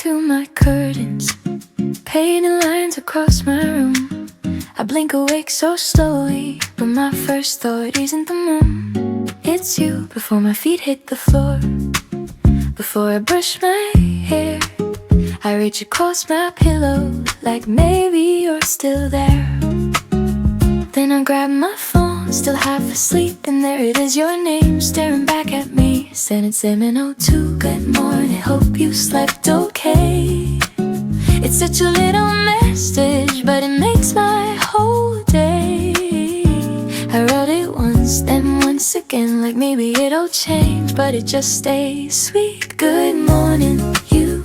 through my curtains, painting lines across my room. I blink awake so slowly, but my first thought isn't the moon. It's you. Before my feet hit the floor, before I brush my hair, I reach across my pillow like maybe you're still there. Then I grab my phone, still half asleep, and there it is, your name staring back at me. Said it's 7:02, good morning, hope you slept okay. It's such a little message, but it makes my whole day. I wrote it once, then once again, like maybe it'll change, but it just stays sweet. Good morning, you.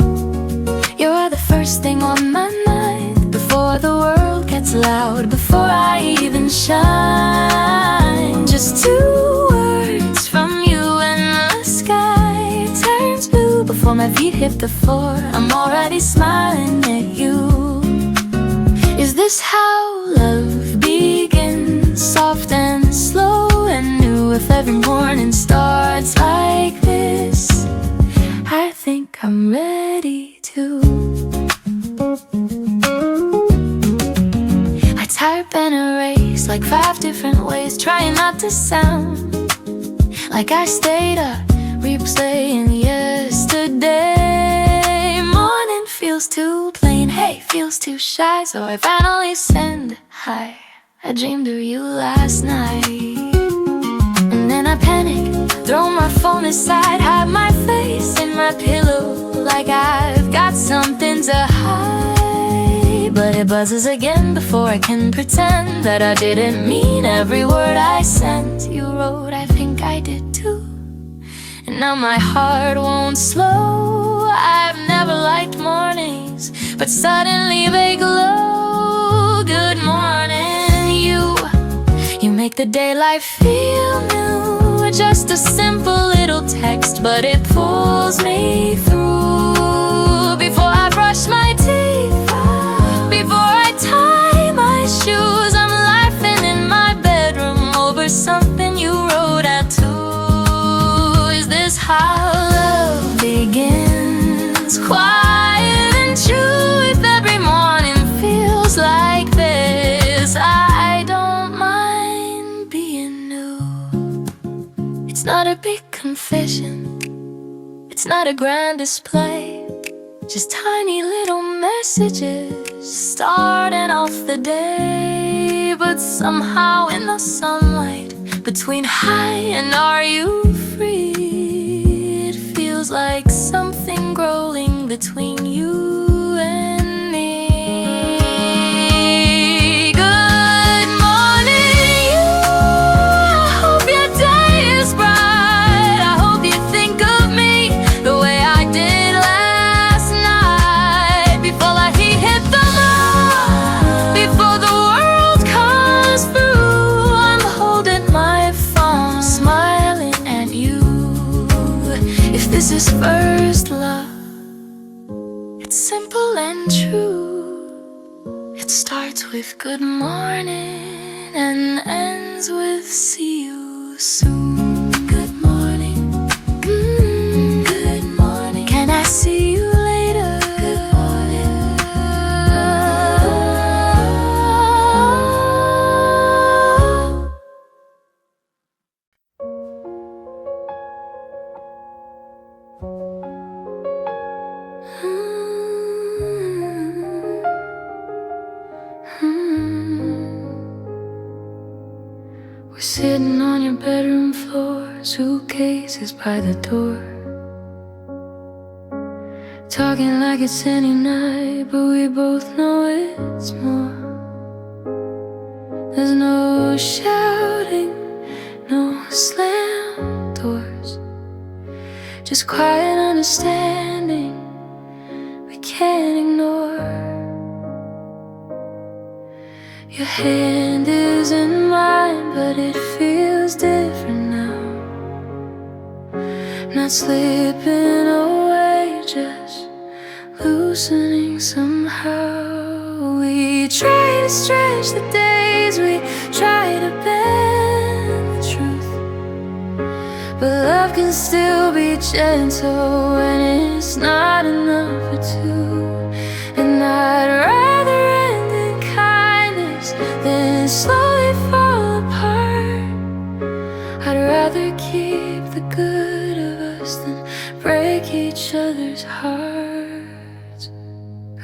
You're the first thing on my mind, before the world gets loud, before I even shine. Just two words from you and the sky turns blue. Before my feet hit the floor, I'm already smiling at you. Is this how love begins? Soft and slow and new. If every morning starts like this, I think I'm ready to. I type and erase like 5 different ways, trying not to sound like I stayed up replaying yesterday. Morning feels too plain, hey, feels too shy, so I finally send hi. I dreamed of you last night. And then I panic, throw my phone aside, hide my face in my pillow like I've got something to hide. But it buzzes again before I can pretend that I didn't mean every word I sent. You wrote, I think I did too, and now my heart won't slow. I've never liked mornings, but suddenly they glow. Good morning, you. You make the daylight feel new. Just a simple little text, but it pulls me through. Before I brush my teeth, before I tie my shoes, I'm laughing in my bedroom over something you wrote out too. Is this how love begins? Quiet and true. If every morning feels like this, I don't mind being new. It's not a big confession, it's not a grand display, just tiny little messages starting off the day. But somehow in the sunlight between hi and are you free, it feels like something growing between you and me. Good morning, you. I hope your day is bright. I hope you think of me the way I did last night. Before the heat hit the moon, before the world comes through, I'm holding my phone, smiling at you. If this is first love, it's simple and true. It starts with good morning and ends with see you soon. Good morning, good morning. Can I see you later? Good morning. We're sitting on your bedroom floor, suitcases by the door, talking like it's any night, but we both know it's more. There's no shouting, no slam doors, just quiet understanding we can't ignore. Your hand is in mine, but it feels different now. Not slipping away, just loosening somehow. We try to stretch the days, we try to bend the truth, but love can still be gentle when it's not enough for two. And I'd rather end in kindness than slowly fall apart. I'd rather keep the good of us than break each other's hearts.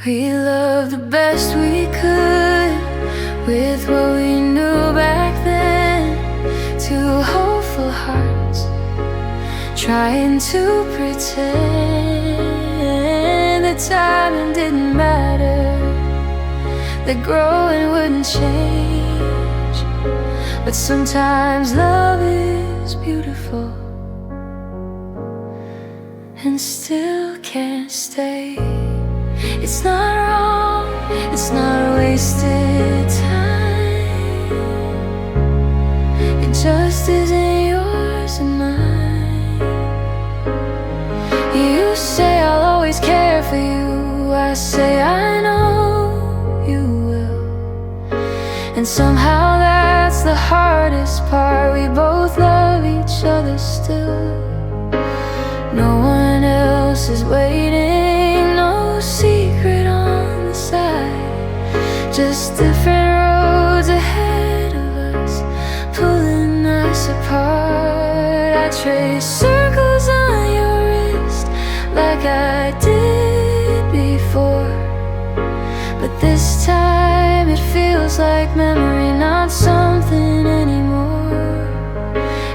We loved the best we could with what we knew back then. Two hopeful hearts trying to pretend that timing didn't matter, that growing wouldn't change. But sometimes love is beautiful and still can't stay. It's not wrong, it's not wasted time. It just isn't yours and mine. You say I'll always care for you, I say I know you will. And somehow that's the hardest part. We both love each other still. No one else is waiting, no secret on the side, just different roads ahead of us, pulling us apart. I trace circles on your wrist like I did before, but this time it feels like memory, not something anymore.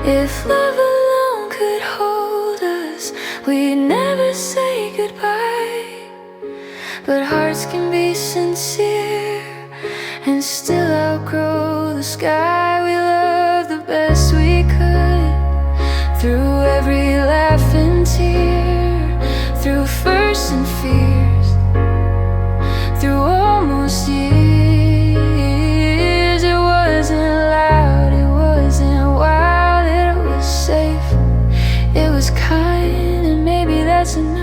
If love alone could hold us, we'd never say goodbye. But hearts can be sincere and still outgrow the sky. We loved the best we could through every laugh and tear, through firsts and fears, through almost years. It wasn't loud, it wasn't wild, it was safe, it was kind, and maybe that's enough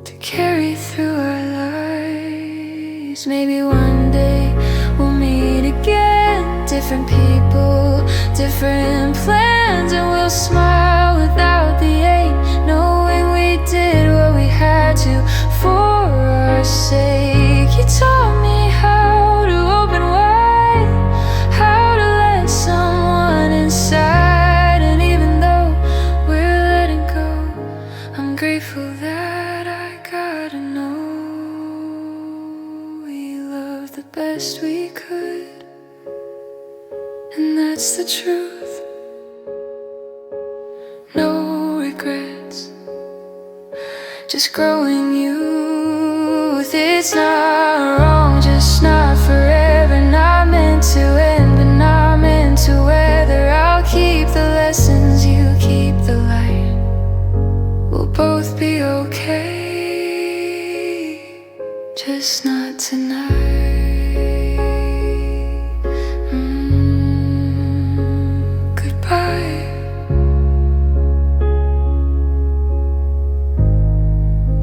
to carry through our lives. Maybe one day we'll meet again, different people, different plans, and we'll smile without the ache, knowing we did what we had to for our sake. You taught me how to open wide, how to let someone inside, and even though we're letting go, I'm grateful that I got to know we loved the best we could, and that's the truth. No regrets, just growing youth. It's not wrong, just not forever, not meant to end, but not meant to weather. I'll keep the lessons, you keep the light. We'll both be okay, just not tonight. Goodbye.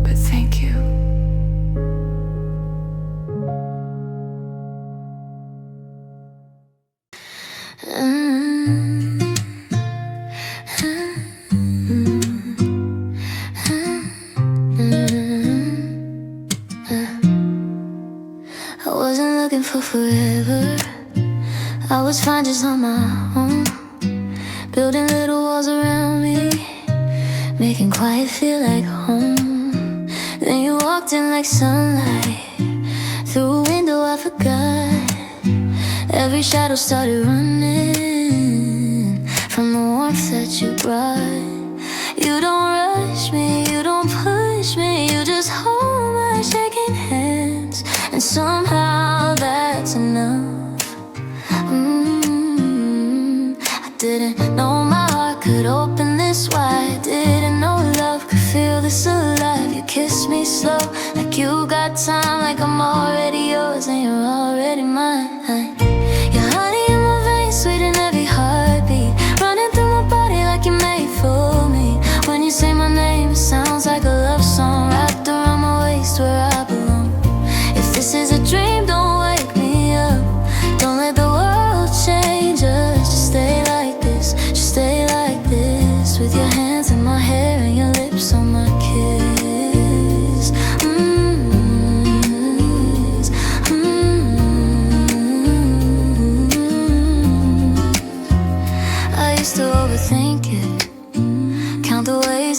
But thank you. I wasn't looking for forever, I was fine just on my own, building little walls around me, making quiet feel like home. Then you walked in like sunlight, through a window I forgot. Every shadow started running from the warmth that you brought. You don't rush me, you don't push me, you just hold my shaking hands, and somehow that's enough. I didn't know my heart could open this wide, didn't know love could feel this alive. You kissed me slow, like you got time, like I'm already yours and you're already mine. You're honey in my veins, sweet in every heartbeat, running through my body like you're made for me. When you say my name, it sounds like a love song wrapped around my waist where I belong. If this is a dream, don't wake me up, don't let the world change us. Just stay like this, just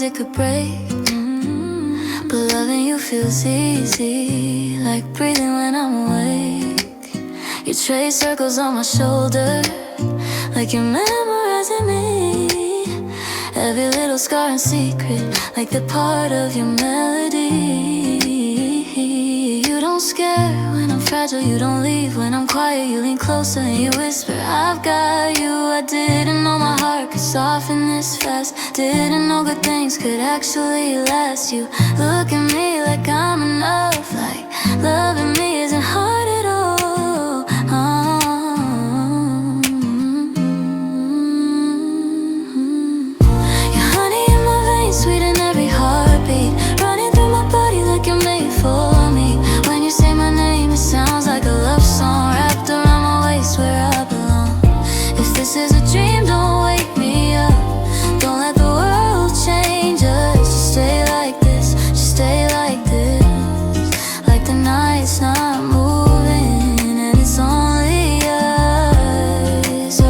it could break. But loving you feels easy, like breathing when I'm awake. You trace circles on my shoulder, like you're memorizing me. Every little scar and secret, like they're part of your melody. You don't scare when I'm fragile, you don't leave when I'm quiet. You lean closer and you whisper, I've got you. I didn't know my heart could soften this fast. Didn't know good things could actually last. You look at me like I'm enough, like loving me isn't hard at all. You're honey in my veins, sweet in every heartbeat, running through my body like you're made for me. When you say my name, it sounds like a love song wrapped around my waist where I belong. If this is a dream, don't wake me up. Don't let the world change us. Just stay like this, just stay like this. Like the night's not moving and it's only us.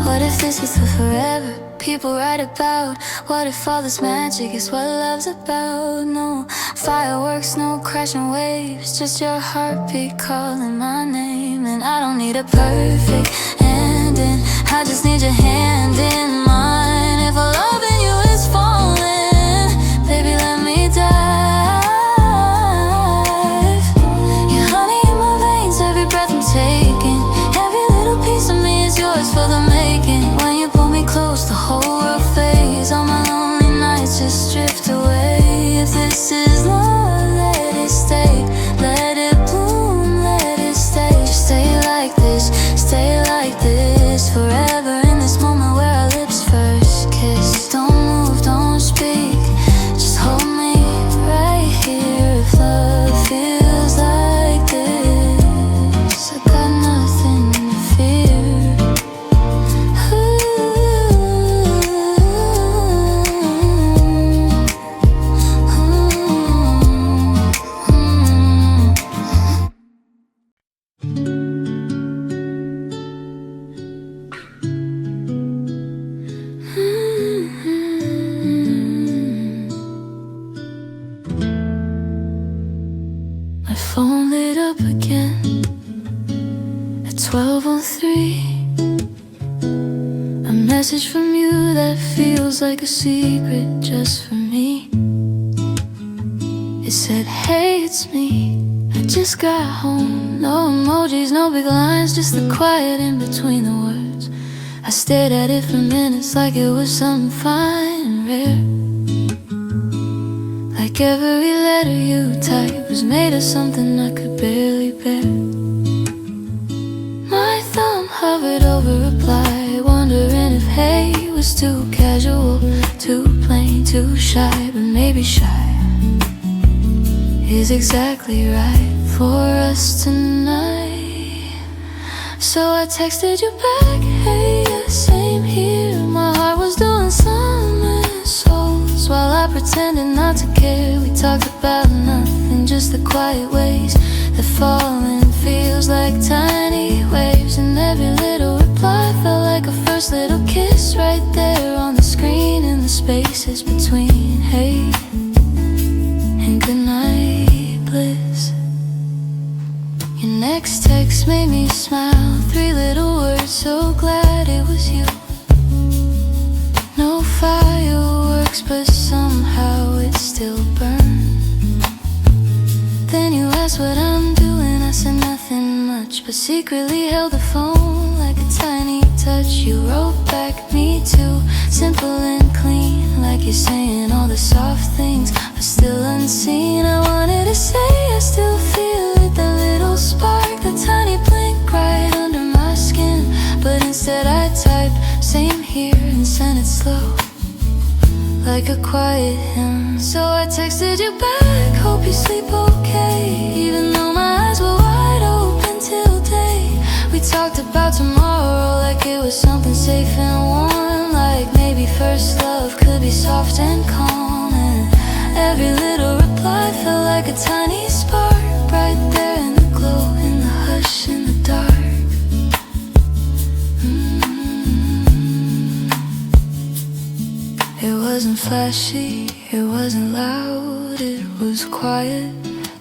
What if this is for forever? People write about, what if all this magic is what love's about? No fireworks, no crashing waves, just your heartbeat calling my name. And I don't need a perfect ending, I just need your hand in mine. If loving you is falling, baby, let me dive. You're honey in my veins, every breath I'm taking. Every little piece of me is yours for the making. When you pull me close, the whole world fades. All my lonely nights just drift away. If this is love, let it stay. Let it bloom, let it stay. Just stay like this, stay like this. Forever in this moment where our lips first kiss. Don't move, don't speak, just hold me right here. If love feels like this, I got nothing to fear. My phone lit up again at 12:03. A message from you that feels like a secret just for me. It said, hey, it's me, I just got home. No emojis, no big lines, just the quiet in between the words. I stared at it for minutes like it was something fine and rare. Like every letter you typed was made of something I could barely bear. My thumb hovered over reply, wondering if hey was too casual, too plain, too shy. But maybe shy is exactly right for us tonight. So I texted you back, hey, yeah, same here. My heart was doing somersaults while I pretended not to care. We talked about nothing, just the quiet ways that falling feels like tiny waves. And every little reply felt like a first little kiss right there on the screen, in the spaces between hey and goodnight bliss. Your next text made me smile, 3 little words, so glad it was you. No fireworks, but somehow it still burned. Then you asked what I'm doing, I said nothing much, but secretly held the phone like a tiny touch. You wrote back, me too, simple and clean, like you're saying all the soft things are still unseen. I wanted to say I still feel it, that little spark, the tiny blink right under my skin. But instead I typed, same here, and sent it slow, like a quiet hymn. So I texted you back, hope you sleep okay, even though my eyes were wide open till day. We talked about tomorrow like it was something safe and warm, like maybe first love could be soft and calm. And every little reply fly felt like a tiny spark, right there in the glow, in the hush, in the dark. It wasn't flashy, it wasn't loud, it was quiet,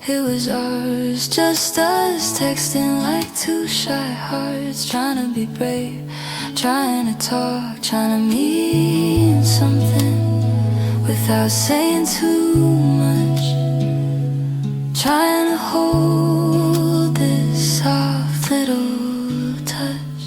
it was ours. Just us texting like two shy hearts, trying to be brave, trying to talk, trying to mean something without saying too much, trying to hold this soft little touch.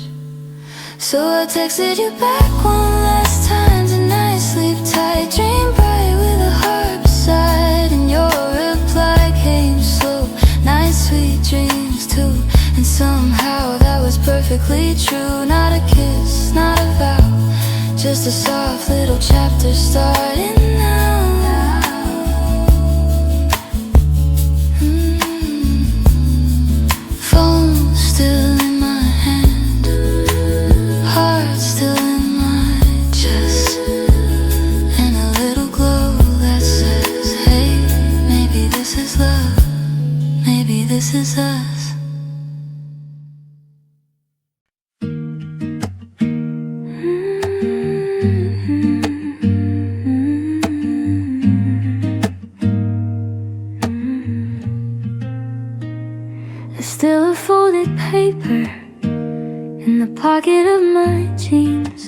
So I texted you back one last time tonight. Sleep tight, dream bright with a heart beside. And your reply came slow, nice sweet dreams too. And somehow that was perfectly true. Not a kiss, not a vow, just a soft little chapter starting now. Phone still in my hand, heart still in my chest, and a little glow that says, hey, maybe this is love, maybe this is us. There's still a folded paper in the pocket of my jeans,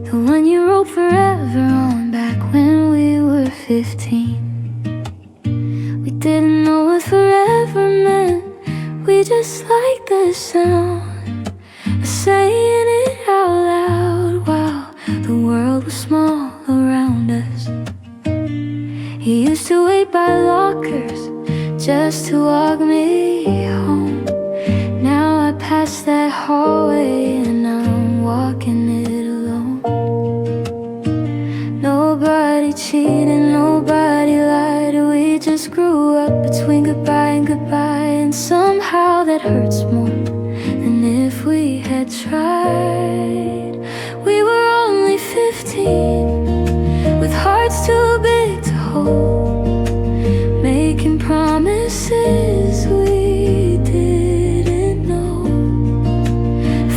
the one you wrote forever on back when we were 15. We didn't know what forever meant, we just liked the sound of saying it out loud while the world was small around us. He used to wait by lockers just to walk me home. Now I pass that hallway and I'm walking it alone. Nobody cheated, nobody lied, we just grew up between goodbye and goodbye. And somehow that hurts more than if we had tried. We were only 15, with hearts too big to hold, making promises we didn't know.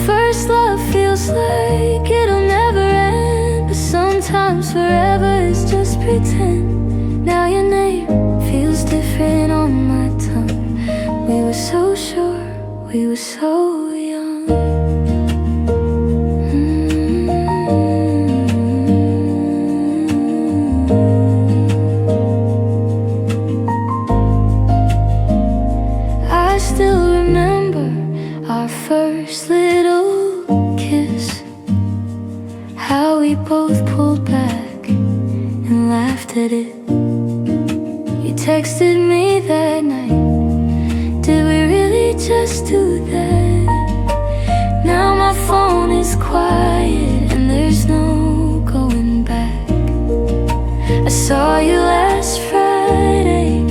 First love feels like it'll never end, but sometimes forever is just pretend. Now your name feels different on my tongue. We were so sure, we were so young. I still remember our first little kiss, how we both pulled back and laughed at it. You texted me that night, did we really just do that? Now my phone is quiet and there's no going back. I saw you last Friday,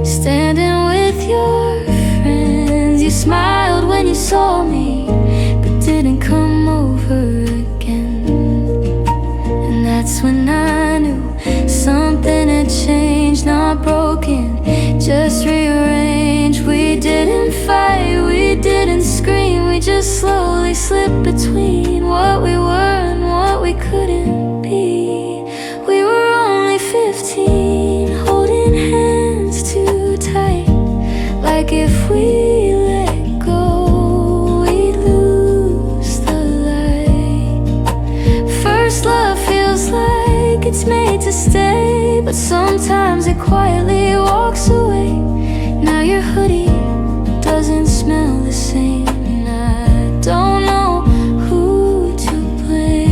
standing with your friends. You smiled when you saw me, but didn't come over again. And that's when I knew something had changed. Not broken, just rearranged. We didn't fight, we didn't scream, we just slowly slipped between what we were and what we couldn't be. We were only 15, holding hands too tight, like if we let go, we'd lose the light. First love feels like it's made to stay, but sometimes it quietly walks away. Now your hoodie doesn't smell the same, and I don't know who to blame.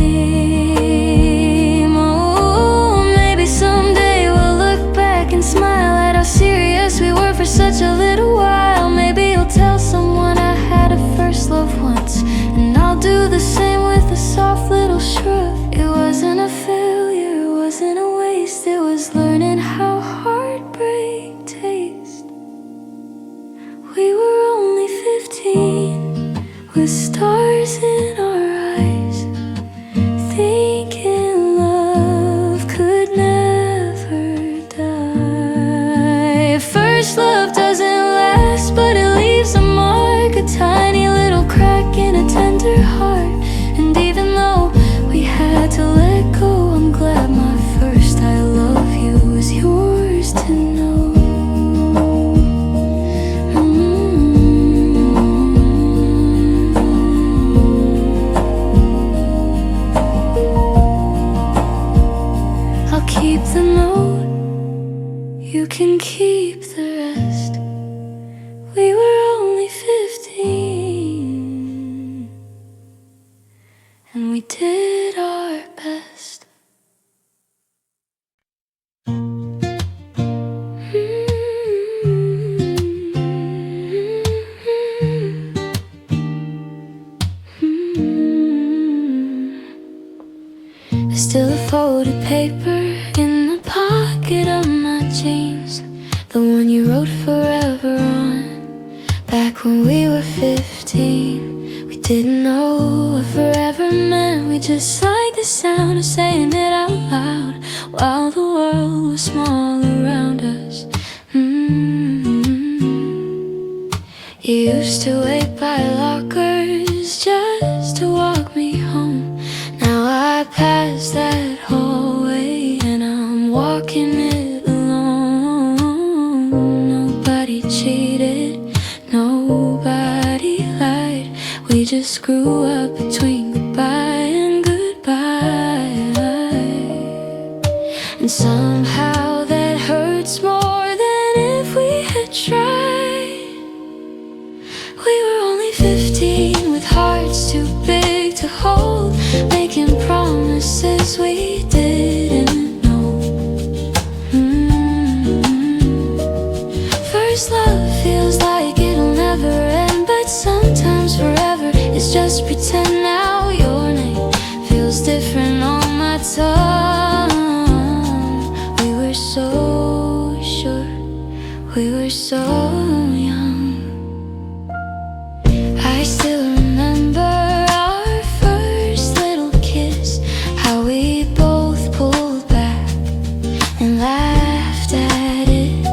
Oh, maybe someday we'll look back and smile at how serious we were for such a little while. Maybe you'll tell someone I had a first love once, and I'll do the same with a soft little shrug. It wasn't a failure, it wasn't a waste, it was learning how heartbreak tastes. We were only 15, with stars in our eyes, thinking love could never die. can keep the rest. We were only 15, and we did our best. There's still a folded paper in the pocket of my jeans, the one you wrote forever on, back when we were 15. We didn't know what forever meant, we just liked the sound of saying it out loud, while the world was small around us. You used to wait by lockers just to walk me home. Now I pass that hallway and I'm walking it alone. Nobody cheated, nobody lied. We just grew up between goodbye and goodbye. And somehow that hurts more than if we had tried. We were only 15 with hearts too big to hold, making promises we didn't know. First love feels like it'll never end, but sometimes forever is just pretend. Now your name feels different on my tongue. We were so sure, we were so young. I still remember our first little kiss, how we both pulled back and laughed at it.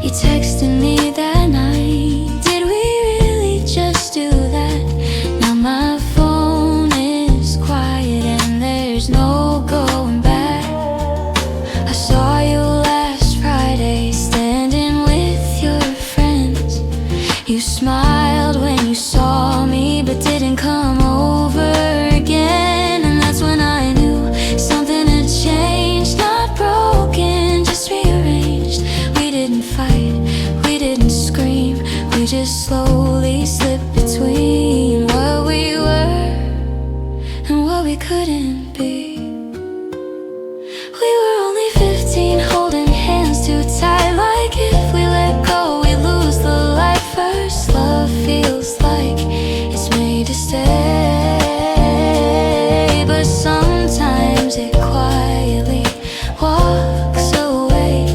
You texted me that night, did we really just do that? Now my phone is quiet and there's no going back. I saw you last Friday standing with your friends. You smiled when you saw me, but didn't come over again. And that's when I knew something had changed. Not broken, just rearranged. We didn't fight, we didn't scream, we just slowly slipped between what we were and what we couldn't be. We were only 15, holding hands too tight, like if we let go we lose the light. First love feels like it's made to stay, but sometimes it quietly walks away.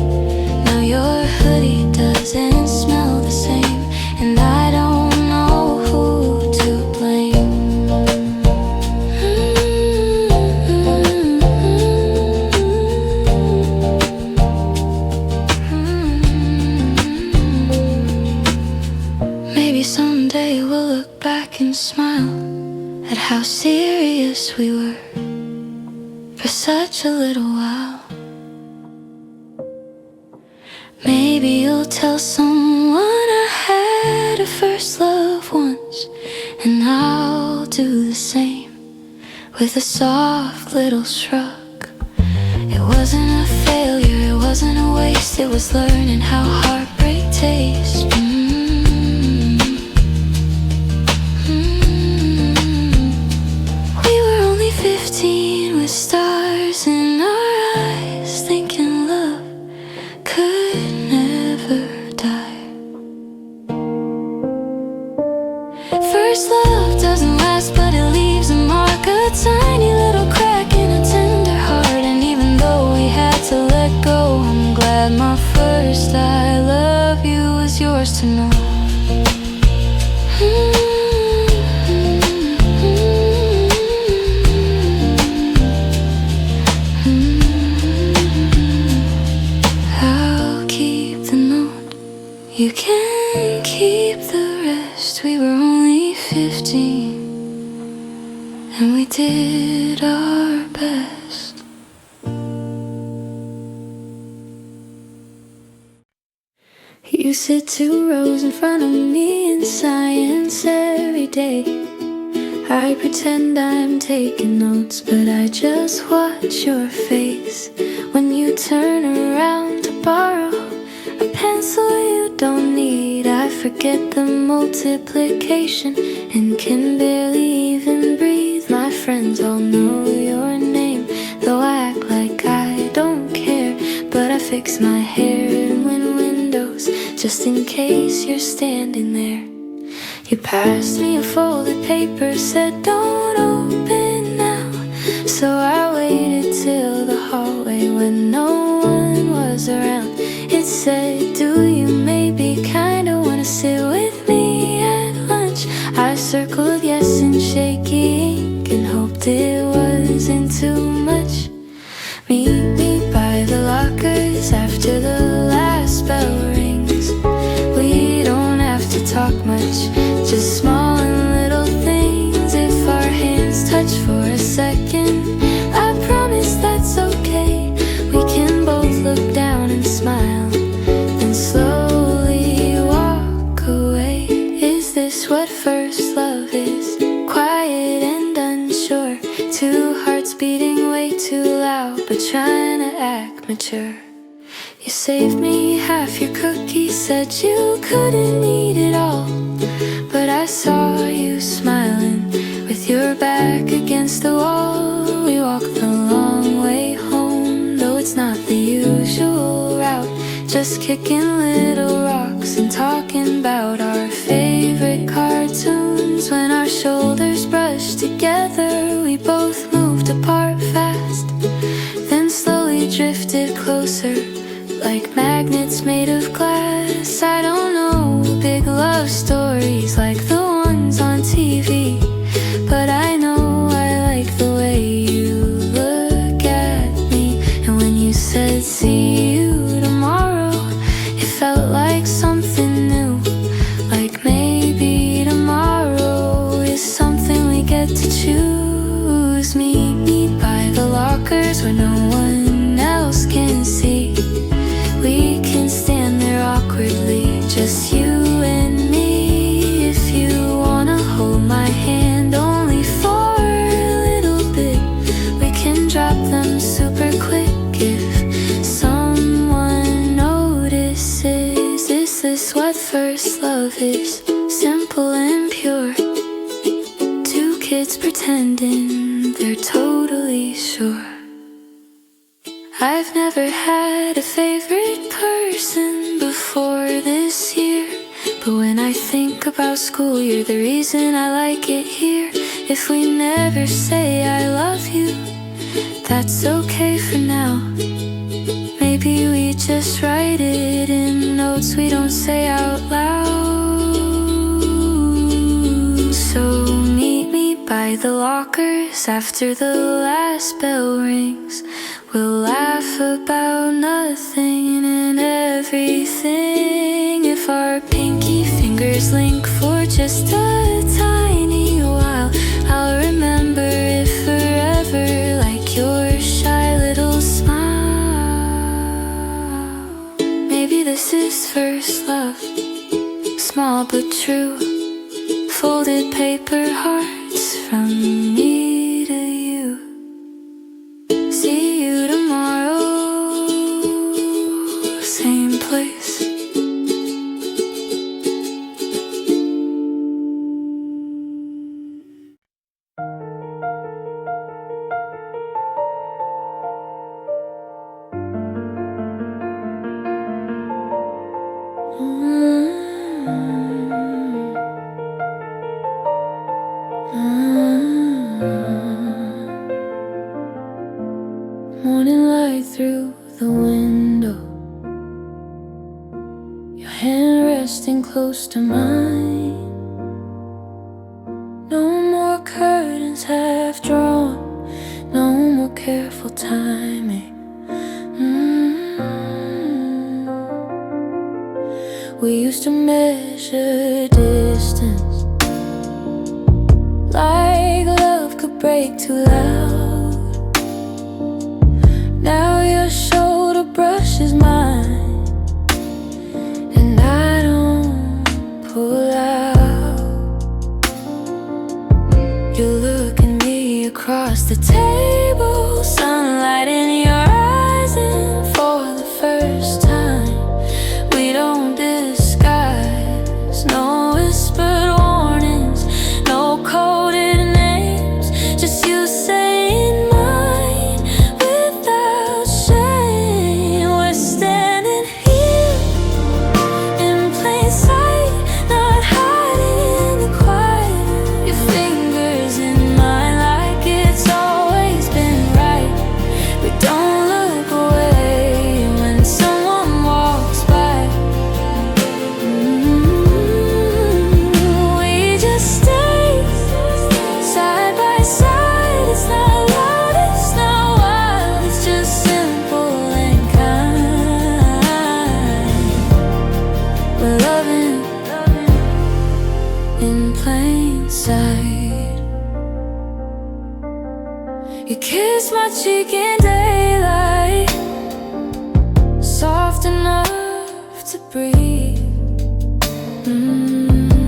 Now your hoodie doesn't smell the same, and I don't know who to blame. Maybe someday we'll look back and smile at how serious we were for such a little while. Maybe you'll tell someone I had a first love once, and I'll do the same with a soft little shrug. It wasn't a failure, it wasn't a waste, it was learning how heartbreak tastes. We were only 15 with stars in our eyes, thinking love could never die. First love doesn't last, but it leaves a mark, a tiny little crack in a tender heart. And even though we had to let go, I'm glad my first I love you was yours to know. I'll keep the note, you can keep the rest. We were only 15, and we did our best. You sit 2 rows in front of me in science every day. I pretend I'm taking notes, but I just watch your face when you turn around to borrow pencil you don't need. I forget the multiplication and can barely even breathe. My friends all know your name, though I act like I don't care. But I fix my hair and win windows just in case you're standing there. You passed me a folded paper, said don't open now. So I waited till the hallway when no one was around. It said, do you maybe kinda wanna sit with me at lunch? I circled yes in shaky ink and hoped it wasn't too much. Meet me by the lockers after the last bell rings. We don't have to talk much, just small and little things. If our hands touch for a second, I promise that's okay. We can both look down and smile, then slowly walk away. Is this what first love is? Quiet and unsure, two hearts beating way too loud, but trying to act mature. You saved me half your cookies, said you couldn't eat it all. But I saw you smiling with your back against the wall. We walked the long way home, though it's not the usual route. Just kicking little rocks and talking about our favorite cartoons. When our shoulders brushed together, we both moved apart fast, then slowly drifted closer, like magnets made of glass. I don't know big love stories like the ones on TV, but I know I like the way you look at me. And when you said see you tomorrow, it felt like something new, like maybe tomorrow is something we get to choose. Meet me by the lockers where no one else can see. We can stand there awkwardly, just you and me. If you wanna hold my hand only for a little bit, we can drop them super quick if someone notices. Is this what first love is? Simple and pure, two kids pretending they're totally sure. I've never had a favorite person before this year, but when I think about school, you're the reason I like it here. If we never say I love you, that's okay for now. Maybe we just write it in notes we don't say out loud. So meet me by the lockers after the last bell rings. We'll laugh about nothing and everything. If our pinky fingers link for just a tiny while, I'll remember it forever, like your shy little smile. Maybe this is first love, small but true. Folded paper hearts from me to you. See you tomorrow, same place. Morning light through the window, your hand resting close to mine. No more curtains half drawn, no more careful timing. We used to measure distance, like love could break too loud. Now your shoulder brushes mine, and I don't pull out. You look at me across the table, sunlight in your eyes, and for the first time, we don't You kiss my cheek in daylight, soft enough to breathe.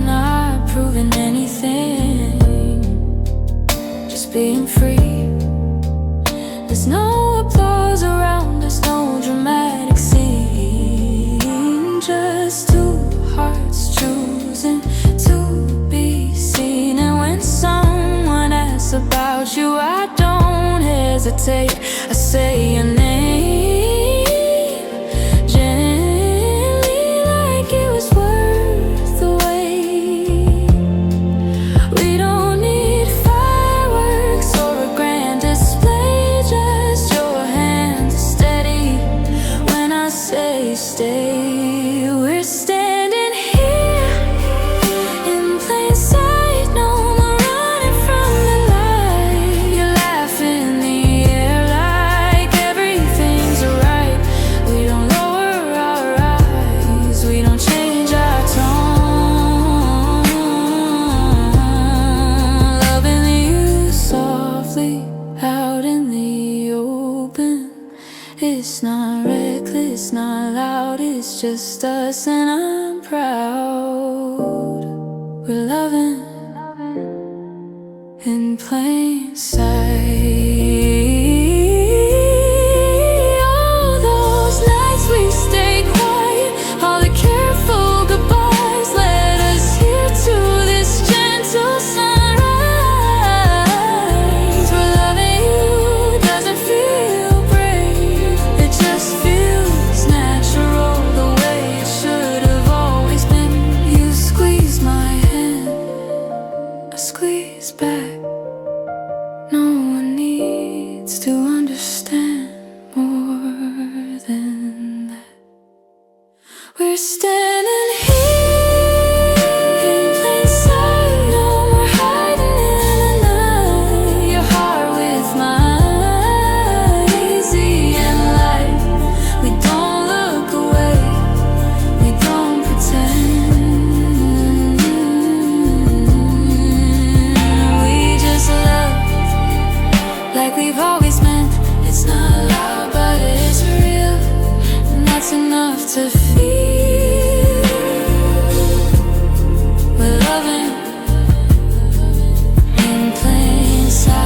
Not proving anything, just being free. There's no applause around us, no dramatic scene, just two hearts choosing to be seen. And when someone asks about you, I don't hesitate, I say your name gently, like it was worth the wait. We don't need fireworks or a grand display, just your hands steady when I say stay. We're standing here in plain sight, no more running from the light. You laugh in the air like everything's right. We don't lower our eyes, we don't change our tone. Loving you softly out in the open. It's not reckless, not loud, it's just us, and I'm proud. We're loving in plain sight. All those nights we stay quiet, all the careful goodbyes led us here to this gentle sunrise. We're loving you, doesn't feel brave, it just feels natural, the way it should have always been. You squeeze my hand, I squeeze back. No one needs to understand more than that. We're standing here in plain sight, no more hiding in the night. Your heart with mine, easy and light. We don't look away, we don't pretend. We just love like we've always meant. It's not loud, but it's real, and that's enough to feel. We're loving in plain sight.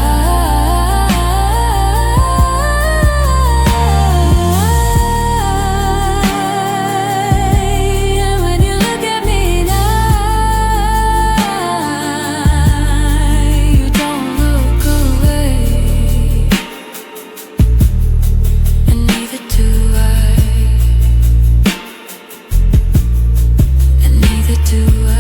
And when you look at me now, you don't look away, and neither do I, and neither do I.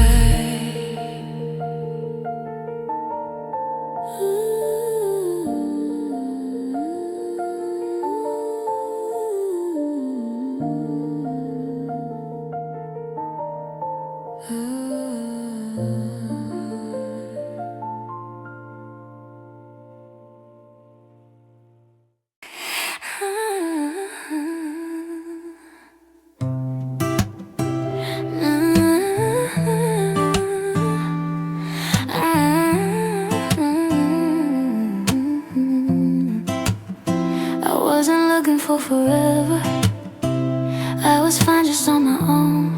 I wasn't looking for forever, I was fine just on my own,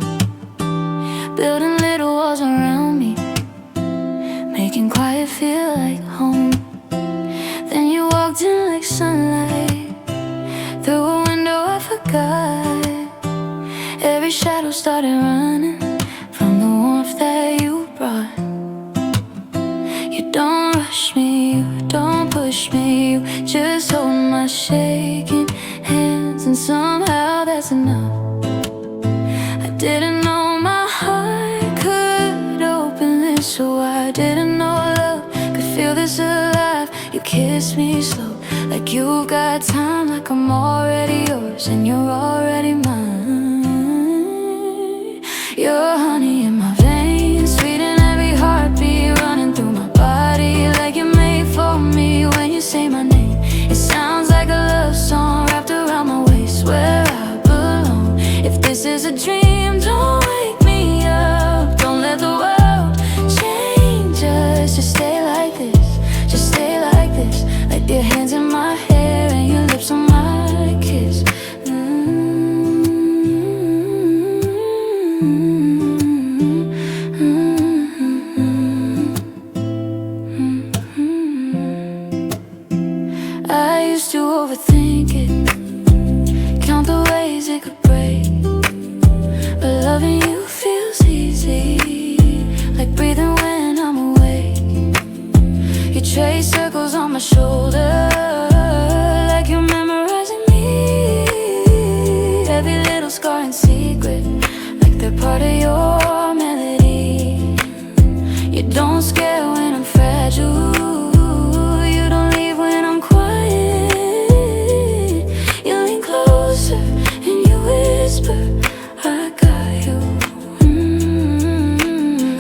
building little walls around me, making quiet feel like home. Then you walked in like sunlight, through a window I forgot. Every shadow started running from the warmth that you brought. You don't rush me, you don't push me, you just hold my shaking hands, and somehow that's enough. I didn't know my heart could open this so wide, didn't know love could feel this alive. You kiss me slow, like you got time, like I'm already yours and you're already mine. You're honey in my veins, sweet in every heartbeat, running through my body like you're made for me. When you say my name, it sounds like a love song wrapped around my waist, where I belong. If this is a dream, don't wake me up, don't let the world change us. Just stay like this, just stay like this, like your hands used to overthink it, count the ways it could break. But loving you feels easy, like breathing when I'm awake. You trace circles on my shoulder, like you're memorizing me. Every little scar and secret, like they're part of your melody. You don't scare when I'm fragile, you don't leave when I'm quiet. You lean closer and you whisper, I got you.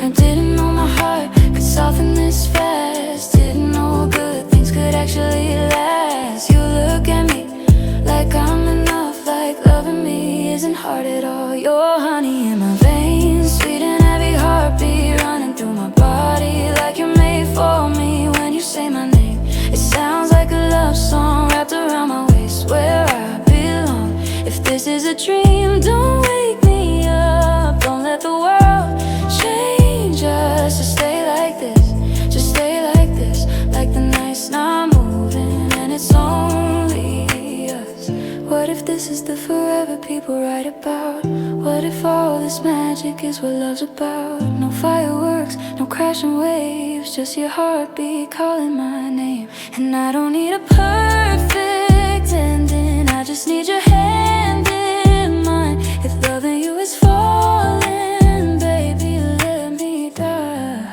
I didn't know my heart could soften this fast, didn't know good things could actually last. You look at me like I'm enough, like loving me isn't hard at all. You're honey in my veins, sweet in every heartbeat, running through my body like you're made for me. When you say my name, it sounds like a love song wrapped around my waist, where I belong. If this is a dream, don't wake me up, don't let the world change us. Just stay like this, just stay like this, like the night's not moving and it's only us. What if this is the forever people write about? What if all this magic is what love's about? No fireworks, no crashing waves, just your heartbeat calling my name. And I don't need a perfect ending, I just need your hand in mine. If loving you is falling, baby, let me die.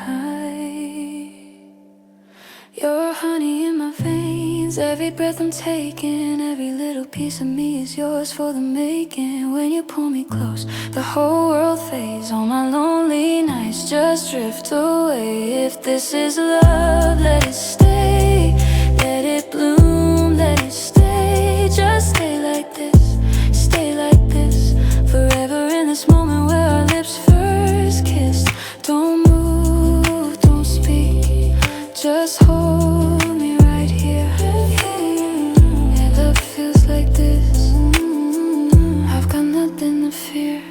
You're honey in my veins, every breath I'm taking, every little piece of me is yours for the making. When you pull me close, the whole world fades, all my lonely nights just drift away. If this is love, let it stay, let it bloom, let it stay. Just stay like this, stay like this, forever in this moment where our lips first kissed. Don't move, don't speak, just hold me right here. Yeah, love feels like this, I've got nothing to fear.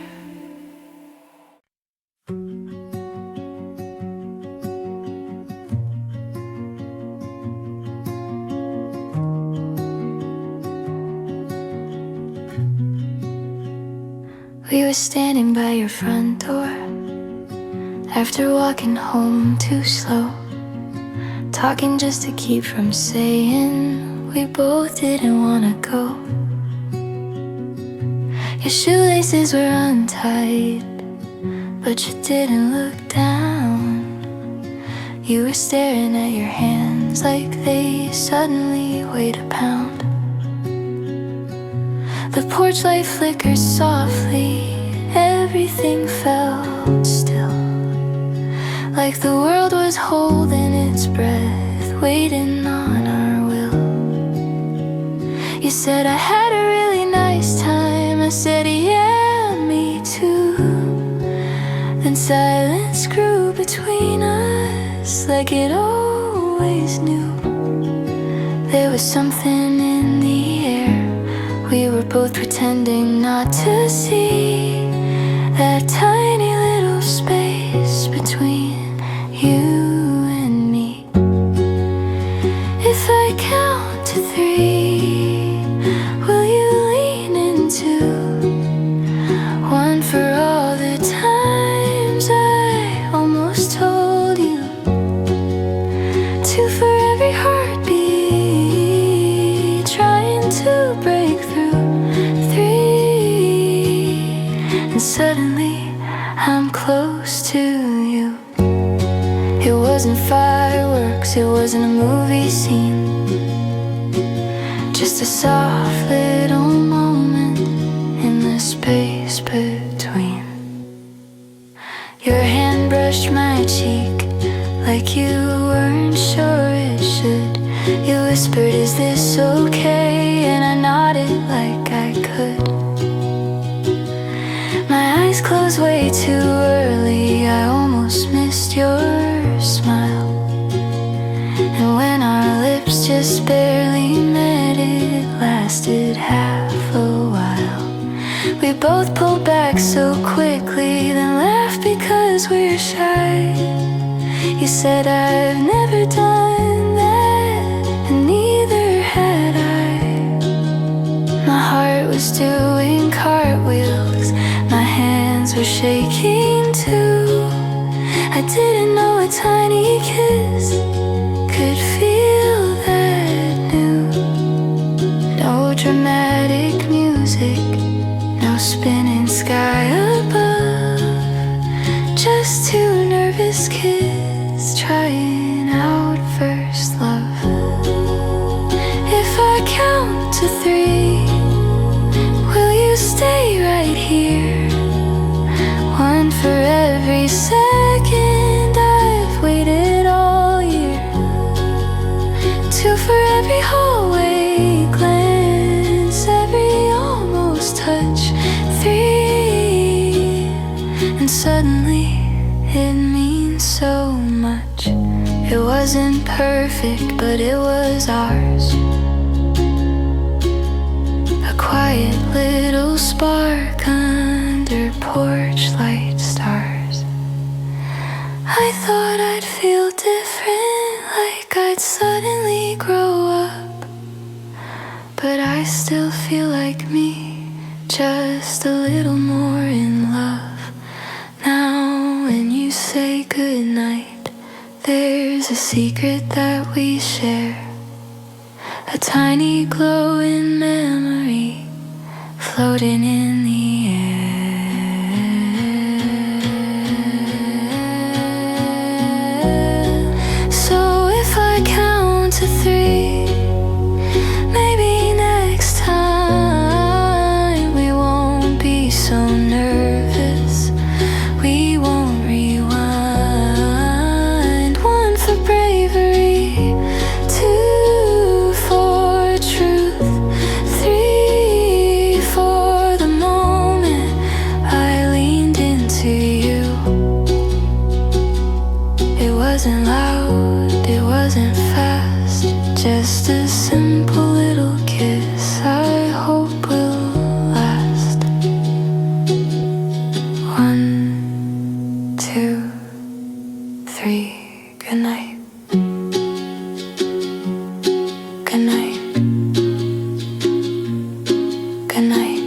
We were standing by your front door after walking home too slow, talking just to keep from saying we both didn't wanna go. Your shoelaces were untied, but you didn't look down. You were staring at your hands like they suddenly weighed a pound. The porch light flickered softly, everything felt still, like the world was holding its breath, waiting on our will. You said I had a really nice time, I said yeah, me too. Then silence grew between us like it always knew. There was something in the air, we were both pretending not to see that tiny little space between you and me. If I count to 3, will you lean into 1 for all the times I almost told you, 2 for every heartbeat trying to break through, 3, and suddenly I'm close to you. It wasn't fireworks, it wasn't a movie scene, just a soft little moment in the space between. Your hand brushed my cheek like you weren't sure it should. You whispered, is this okay? And I nodded like I could. My eyes closed way too early, I almost missed your smile. And when our lips just barely met, it lasted half a while. We both pulled back so quickly, then laughed because we're shy. You said I've never done that, and neither had I. Two for every hallway glance, every almost touch. Three, and suddenly it means so much. It wasn't perfect, but it was ours. A quiet little spark under porch light stars. I thought I'd feel different, like I'd suddenly grow up. But I still feel like me, just a little more in love. Now when you say goodnight, there's a secret that we share. A tiny glowing memory floating in the air. So if I count to three, maybe next time we won't be so nervous. We won't rewind. One for bravery, two for truth, three for the moment I leaned into you. It wasn't loud, it wasn't fast, just a simple little kiss I hope will last. 1, 2, 3, good night. Good night. Good night.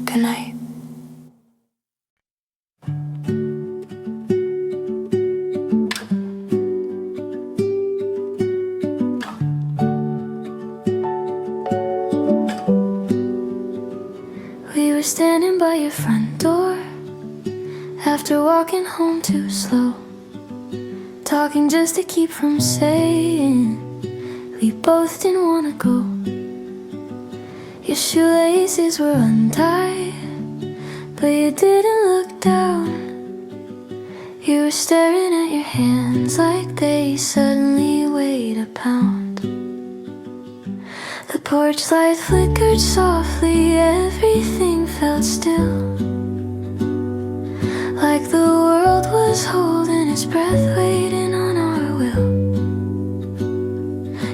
Good night. We were standing by your front door after walking home too slow, talking just to keep from saying we both didn't wanna go. Your shoelaces were untied, but you didn't look down. You were staring at your hands like they suddenly weighed a pound. The porch light flickered softly, everything felt still, like the world was holding its breath, waiting on our will.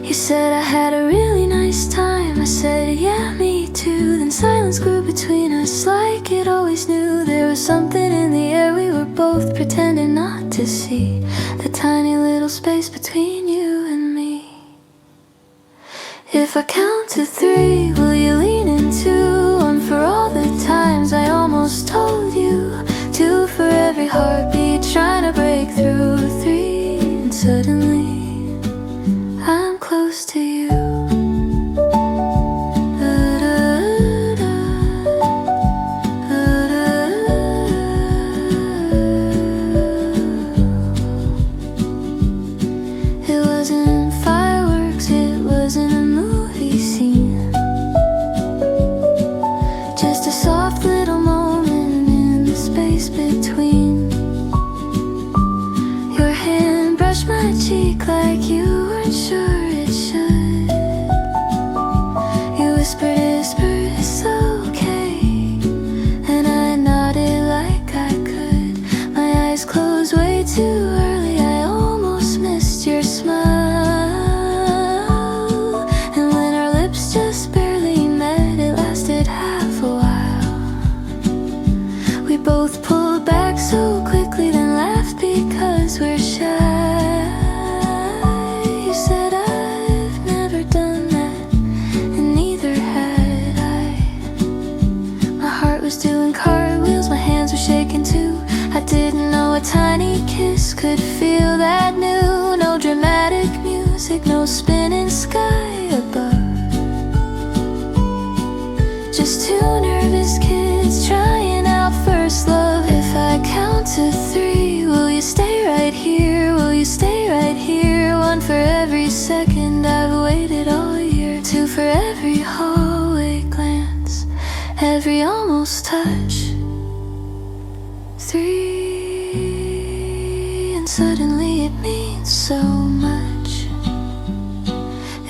You said I had a really nice time. I said yeah, me too. Then silence grew between us like it always knew. There was something in the air we were both pretending not to see, the tiny little space between you and me. If I count to three, will you lean into one for all the times I almost told you? Two for every heartbeat trying to break through. Three, and suddenly I'm close to you. It wasn't fireworks, it wasn't a movie scene, just a soft little moment in the space between. Your hand brushed my cheek like you weren't sure it should. You whispered, it's okay, and I nodded like I could. My eyes closed way too early, I almost missed your smile. And when our lips just barely met, it lasted half a while. We both pulled back so quickly, then laughed because we're shy. You said I've never done that, and neither had I. My heart was doing cartwheels, my hands were shaking too. I didn't know a tiny kiss could feel that new. No dramatic music, no spinning sky above, just two nervous kids trying out first love. If I count to three, will you stay right here? Will you stay right here? One for every second I've waited all year. Two for every hallway glance, every almost touch. Three and suddenly it means so much.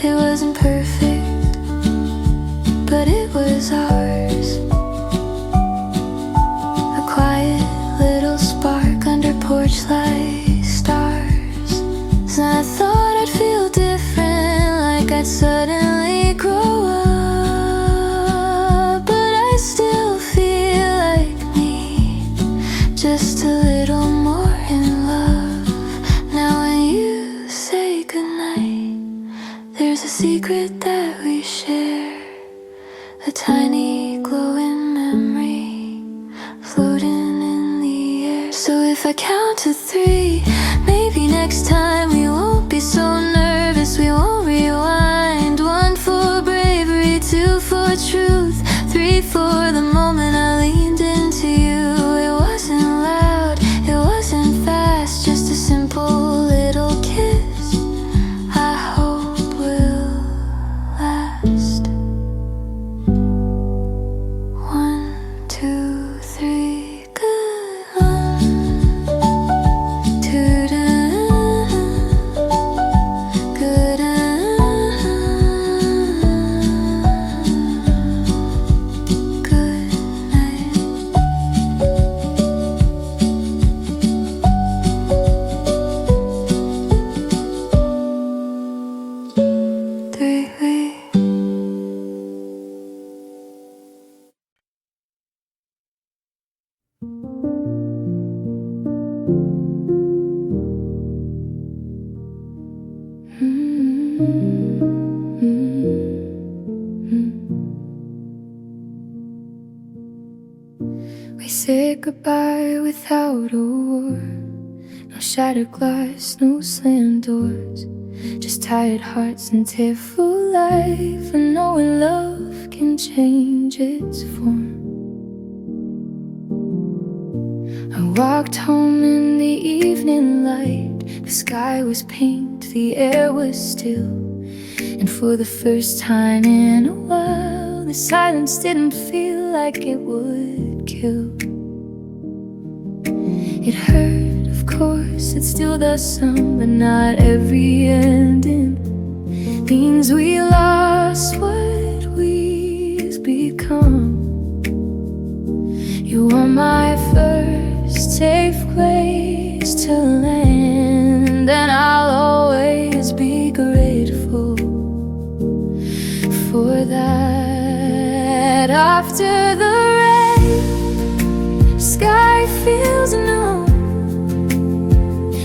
It wasn't perfect, but it was ours. A quiet little spark under porch light stars. So I thought I'd feel different, like I'd suddenly grow up. But I still feel like me, just a little more in love. Now when you say goodnight, there's a secret that we share, a tiny glowing memory floating in the air. So if I count to 3, maybe next time we won't be so nervous. We won't rewind. 1 for bravery, 2 for truth, 3 for the moment I leaned into you. It wasn't loud, it wasn't fast, just a simple little kiss I hope will last. 1, 2, 3, good one. 2, good good night. 3 We said goodbye without a word. No shattered glass, no slammed doors, just tired hearts and tearful life. And knowing love can change its form. I walked home in the evening light. The sky was pink, the air was still, and for the first time in a while, the silence didn't feel like it would kill. It hurt, of course, it still does some, but not every ending means we lost what we've become. You were my first safe place to land, and I'll always be grateful for that. After the rain, sky feels new,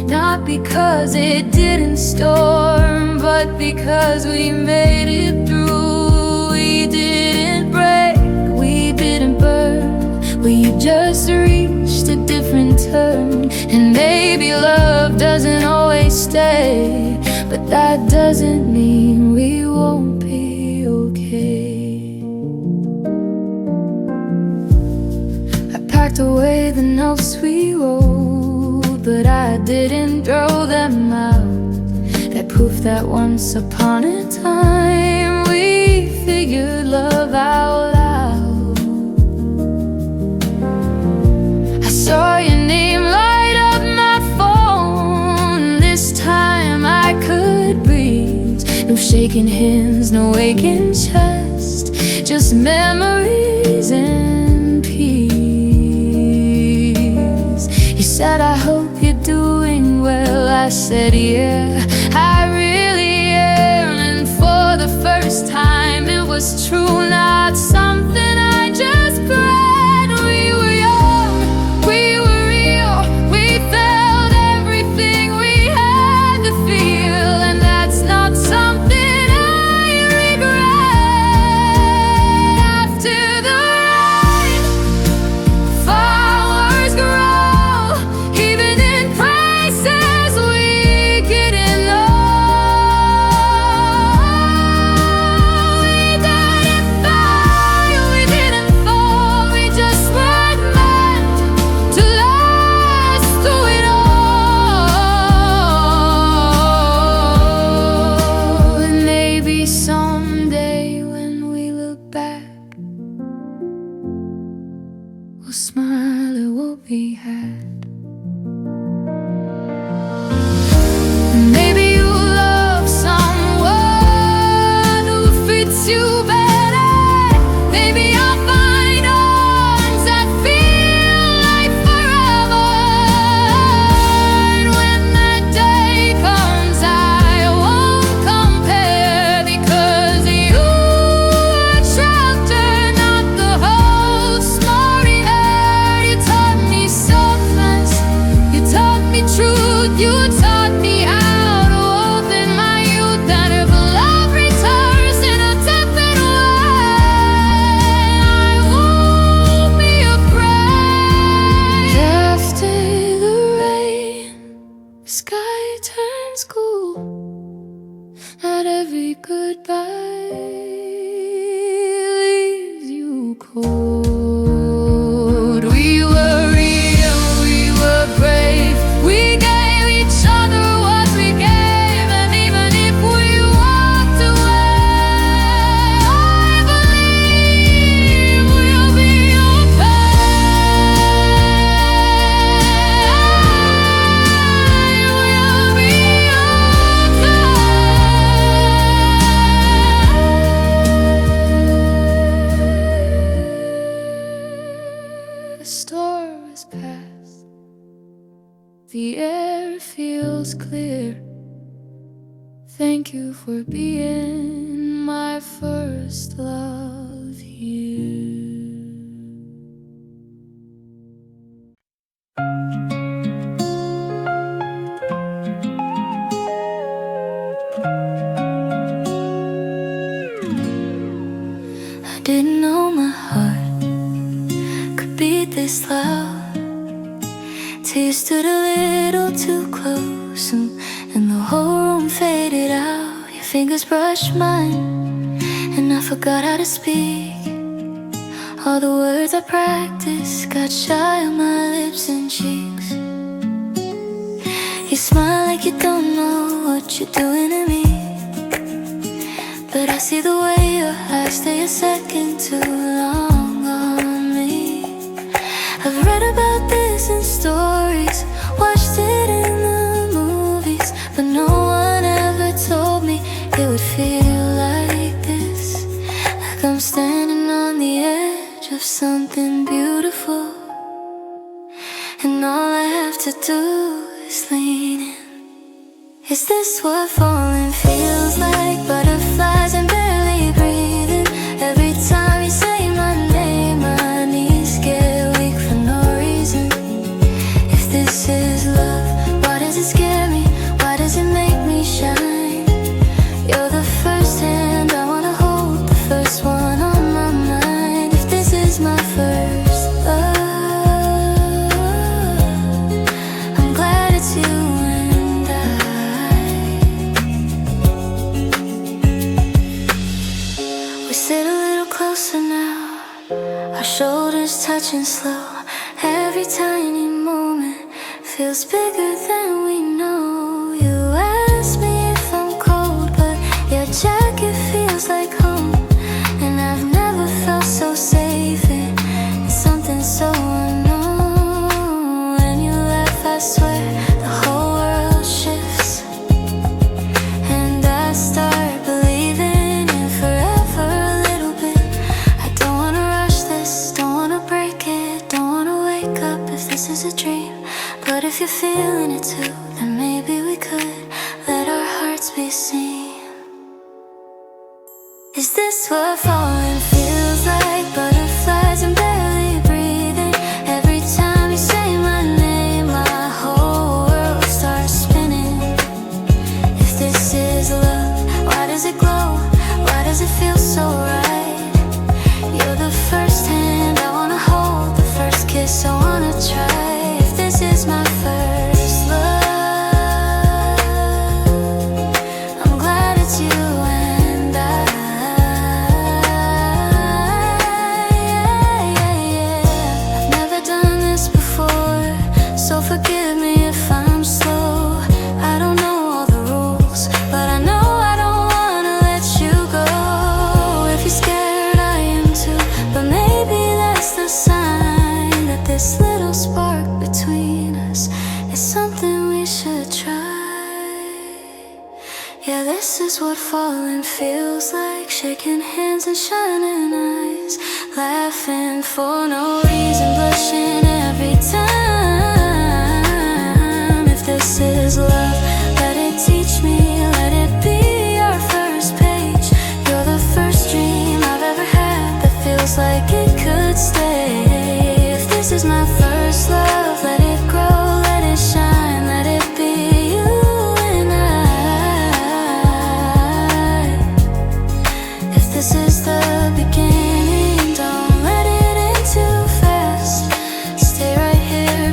not because it didn't storm, but because we made it through. We didn't break, we didn't burn, we just reached a different turn. And maybe love doesn't always stay, but that doesn't mean we won't be okay. I packed away the notes we wrote, but I didn't throw them out. That proof that once upon a time we figured love out loud. I saw your name light up my phone. This time I could breathe. No shaking hands, no aching chest, just memories and peace. You said, I hope you're doing well. I said, yeah, I really am. And for the first time it was true, not something I just read. We were young, we were real, we felt everything we had to feel. And that's not something I regret. After the rain, flowers grow, even in places we didn't know. We didn't fight, we every goodbye leaves you cold. We were real, we were brave, we gave each other what we gave, and even if we walked away, I believe we'll be okay. We'll be okay. The storm is past, the air feels clear. Thank you for being my first love here. I didn't know my heart could beat this loud, till you stood a little too close, and the whole room faded out. Your fingers brushed mine, and I forgot how to speak. All the words I practiced got shy on my lips and cheeks. You smile like you don't know what you're doing to me, but I see the way your eyes stay a second too long on me. I've read about this in stories, watched it in the movies, but no one ever told me it would feel like this. Like I'm standing on the edge of something beautiful, and all I have to do is lean in. Is this what falling feels like? Butterflies and barely breathing. Every time you say my name, my knees get weak for no reason. If this is love, why does it scare me? Why does it make me shine? You're the first hand I wanna hold, the first one on my mind. If this is my first love, I'm glad it's you and I. We sit a little closer now, our shoulders touching slow. Every tiny moment feels bigger than we know. You ask me if I'm cold, but your jacket feels like home, and I've never felt so safe in something so unknown. When you laugh, I swear the whole world shifts, and I start believing in forever a little bit. I don't wanna rush this, don't wanna break it, don't wanna wake up if this is a dream. But if you're feeling it too, then maybe we could let our hearts be seen. Is this what falling feels like? Butterflies and barely breathing. Every time you say my name, my whole world starts spinning. If this is love, why does it glow? Why does it feel so right? You're the first hand I wanna hold, the first kiss I wanna try. If this is my first love, I'm glad it's you and I. I've never done this before, so forgive me if I'm slow. I don't know all the rules, but I know I don't wanna let you go. If you're scared, I am too, but maybe that's the sign that this little spark between us is something we should try. Yeah, this is what falling feels like. Shaking hands and shining eyes, laughing for no reason, blushing every time. If this is love, let it teach me, let it be our first page. You're the first dream I've ever had that feels like it could stay. If this is my first love, let it grow, let it shine, let it be you and I. If this is the beginning, don't let it end too fast. Stay right here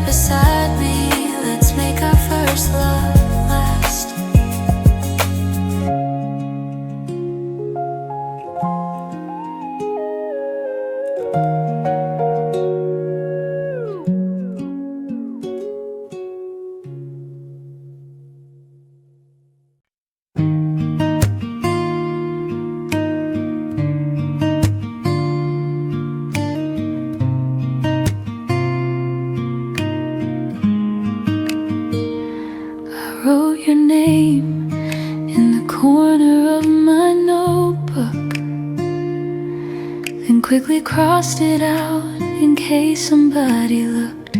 quickly crossed it out in case somebody looked.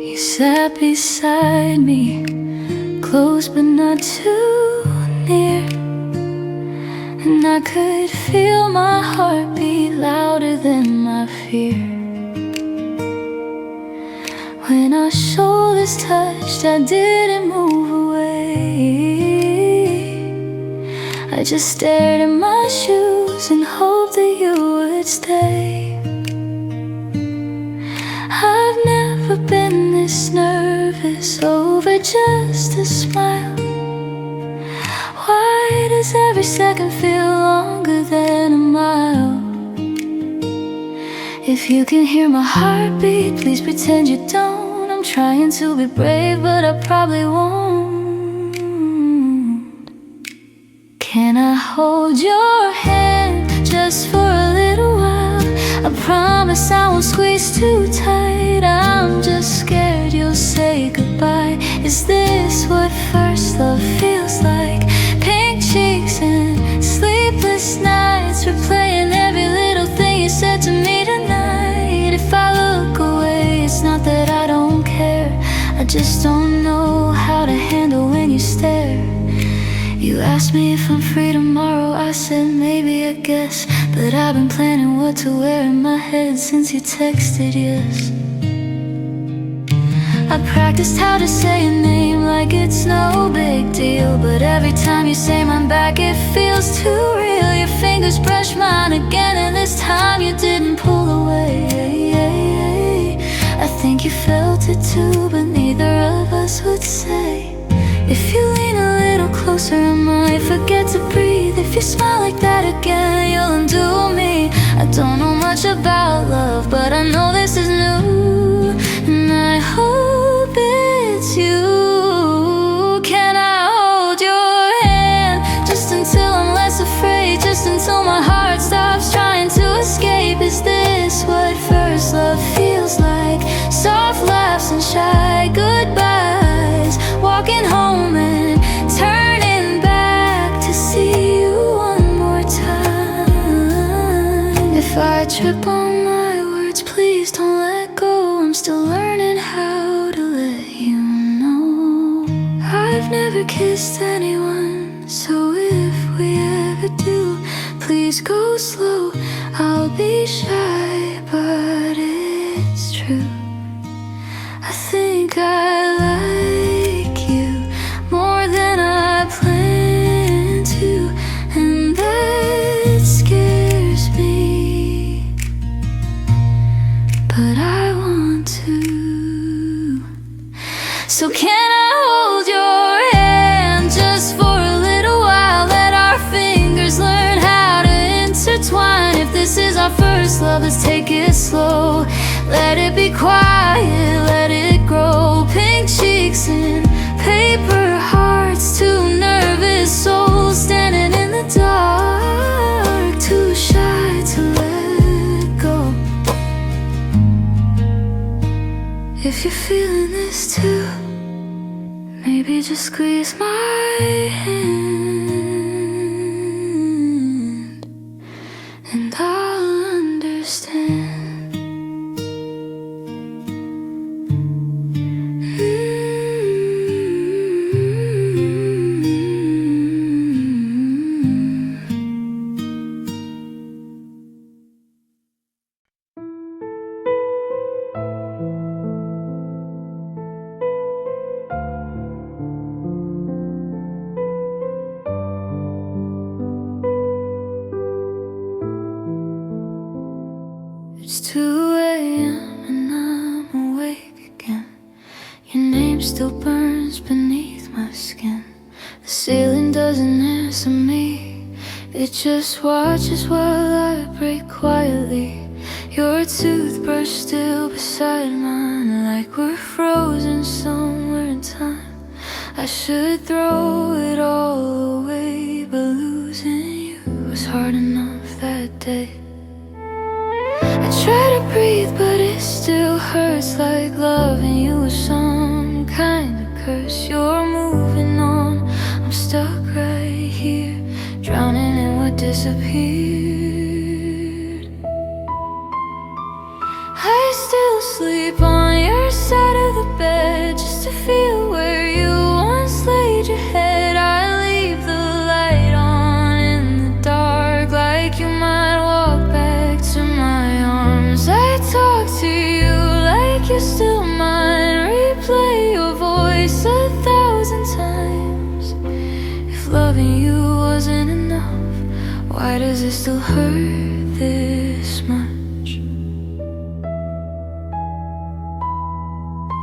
You sat beside me, close but not too near, and I could feel my heart beat louder than my fear. When our shoulders touched, I didn't move away. I just stared at my shoes and hoped that you would stay. I've never been this nervous over just a smile. Why does every second feel longer than a mile? If you can hear my heartbeat, please pretend you don't. I'm trying to be brave, but I probably won't. Can I hold your hand just for a little while? I promise I won't squeeze too tight. I'm just scared you'll say goodbye. Is this what first love feels like? Pink cheeks and sleepless nights, replaying every little thing you said to me tonight. If I look away, it's not that I don't care, I just don't know how to handle when you stare. You asked me if I'm free tomorrow, I said maybe, I guess, but I've been planning what to wear in my head since you texted yes. I practiced how to say your name like it's no big deal, but every time you say mine back it feels too real. Your fingers brush mine again, and this time you didn't pull away. I think you felt it too, but neither of us would say. If you lean a little closer, I might forget to breathe. If you smile like that again, you'll undo me. I don't know much about love, but I know this is new, and I hope it's you. Can I hold your hand just until I'm less afraid, just until my heart stops trying to escape? Is this what first love feels like? Soft laughs and shy goodbyes, walking home and turning back to see you one more time. If I trip on my words, please don't let go. I'm still learning how to let you know. I've never kissed anyone, so if we ever do, please go slow. I'll be shy, but it's true. I think I like you more than I planned to, and that scares me, but I want to. So can I hold your hand just for a little while? Let our fingers learn how to intertwine. If this is our first love, let's take it slow. Let it be quiet, let it grow. Pink cheeks and paper hearts, two nervous souls standing in the dark, too shy to let go. If you're feeling this too, maybe just squeeze my hand, and I'll understand. It's 2 a.m. and I'm awake again. Your name still burns beneath my skin. The ceiling doesn't answer me, it just watches while I break quietly. Your toothbrush still beside mine, like we're frozen somewhere in time. I should throw it all away, but losing you was hard enough that day. I try to breathe, but it still hurts, like loving you was some kind of curse. You're moving on, I'm stuck right here, drowning in what disappeared. Why does it still hurt this much?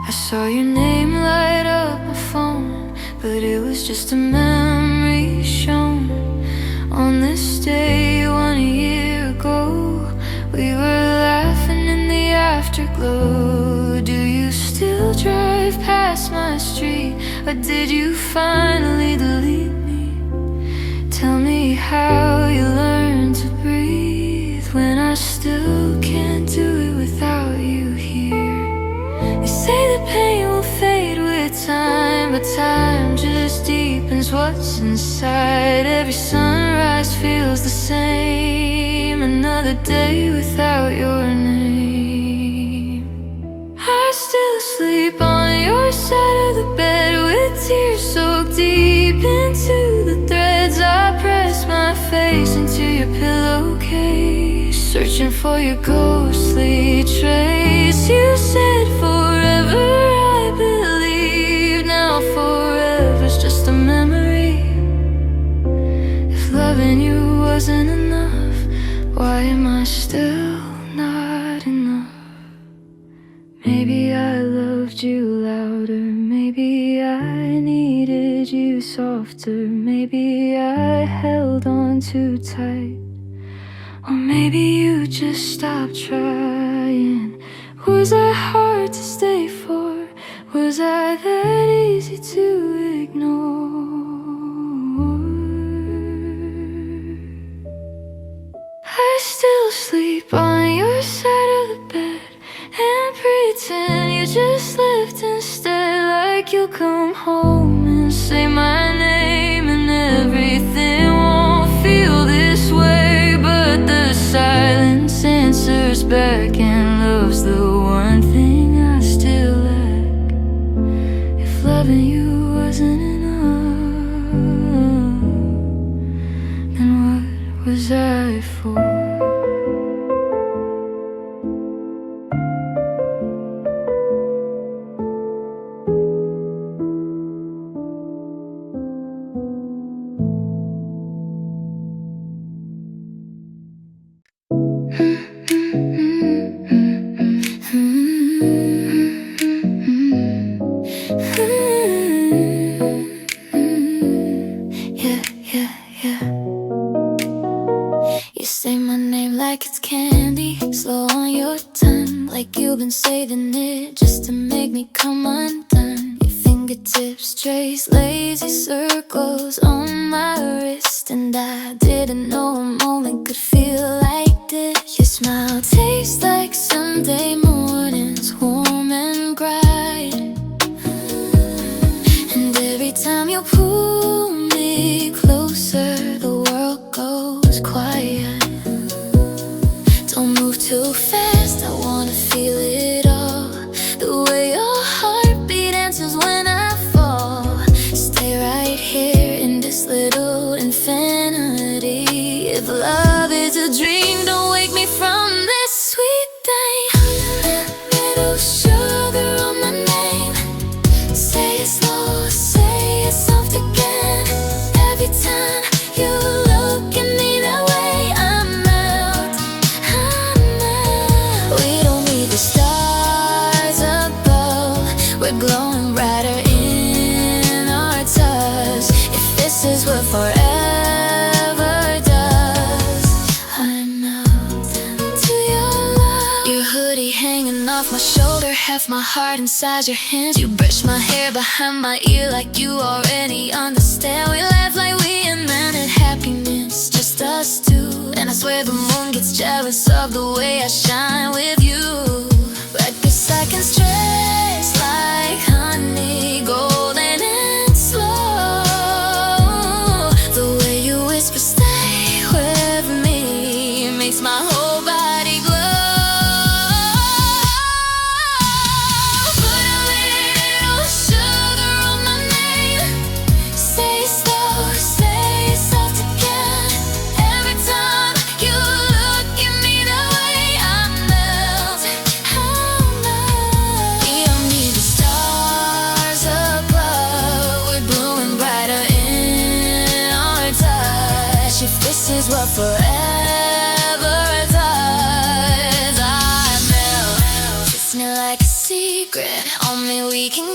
I saw your name light up my phone, but it was just a memory shown. On this day 1 year ago, we were laughing in the afterglow. Do you still drive past my street, or did you finally delete me? Tell me how you learned to breathe when I still can't do it without you here. They say the pain will fade with time, but time just deepens what's inside. Every sunrise feels the same, another day without your name. I still sleep on your side of the bed with tears soaked deep into the threads. I press my face into your pillowcase, searching for your ghostly trace. You said forever, I believe. Now forever's just a memory. If loving you wasn't enough, why am I still not enough? Maybe I loved you louder, maybe I needed you softer, maybe I held on too tight, or maybe you just stopped trying. Was I hard to stay for? Was I that easy to ignore? I still sleep on your side of the bed and pretend you just left instead, like you'll come home and say my name and everything won't feel this way. But the silence answers back, and love's the one thing I still lack. If loving you wasn't enough, then what was I for? You say my name like it's candy, slow on your tongue, like you've been saving it just to make me come undone. Your fingertips trace lazy circles on my wrist, and I didn't know a moment could feel like this. Your smile tastes like Sunday mornings, warm and bright, and every time you pull me closer, the world goes quiet. Don't move too fast, I wanna feel it all. The way your heartbeat answers when I fall. Stay right here in this little infinity. If love is a dream, don't wake me from this sweet thing. Little sugar on my name, say it slow, say it soft again. Every time you look at me that way, I melt. We don't need the stars above, we're glowing brighter in our touch. If this is what forever does, I melt into your love. Your hoodie hanging off my shoulder, half my heart inside your hands. You brush my hair behind my ear like you already understand. We laugh like we invented happiness, just us two. And I swear the moon gets jealous of the way I shine with you. Like a second stress, like honey, golden and slow. The way you whisper, stay with me, makes my whole body glow. Put a little sugar on my name, say it slow, say it soft again. Every time you look at me that way, I melt.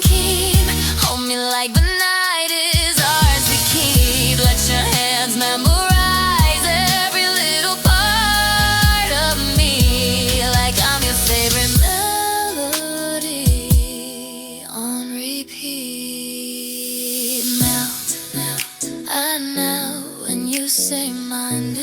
can keep. Hold me like the night is ours to keep. Let your hands memorize every little part of me, like I'm your favorite melody on repeat. Melt, I know when you say my name.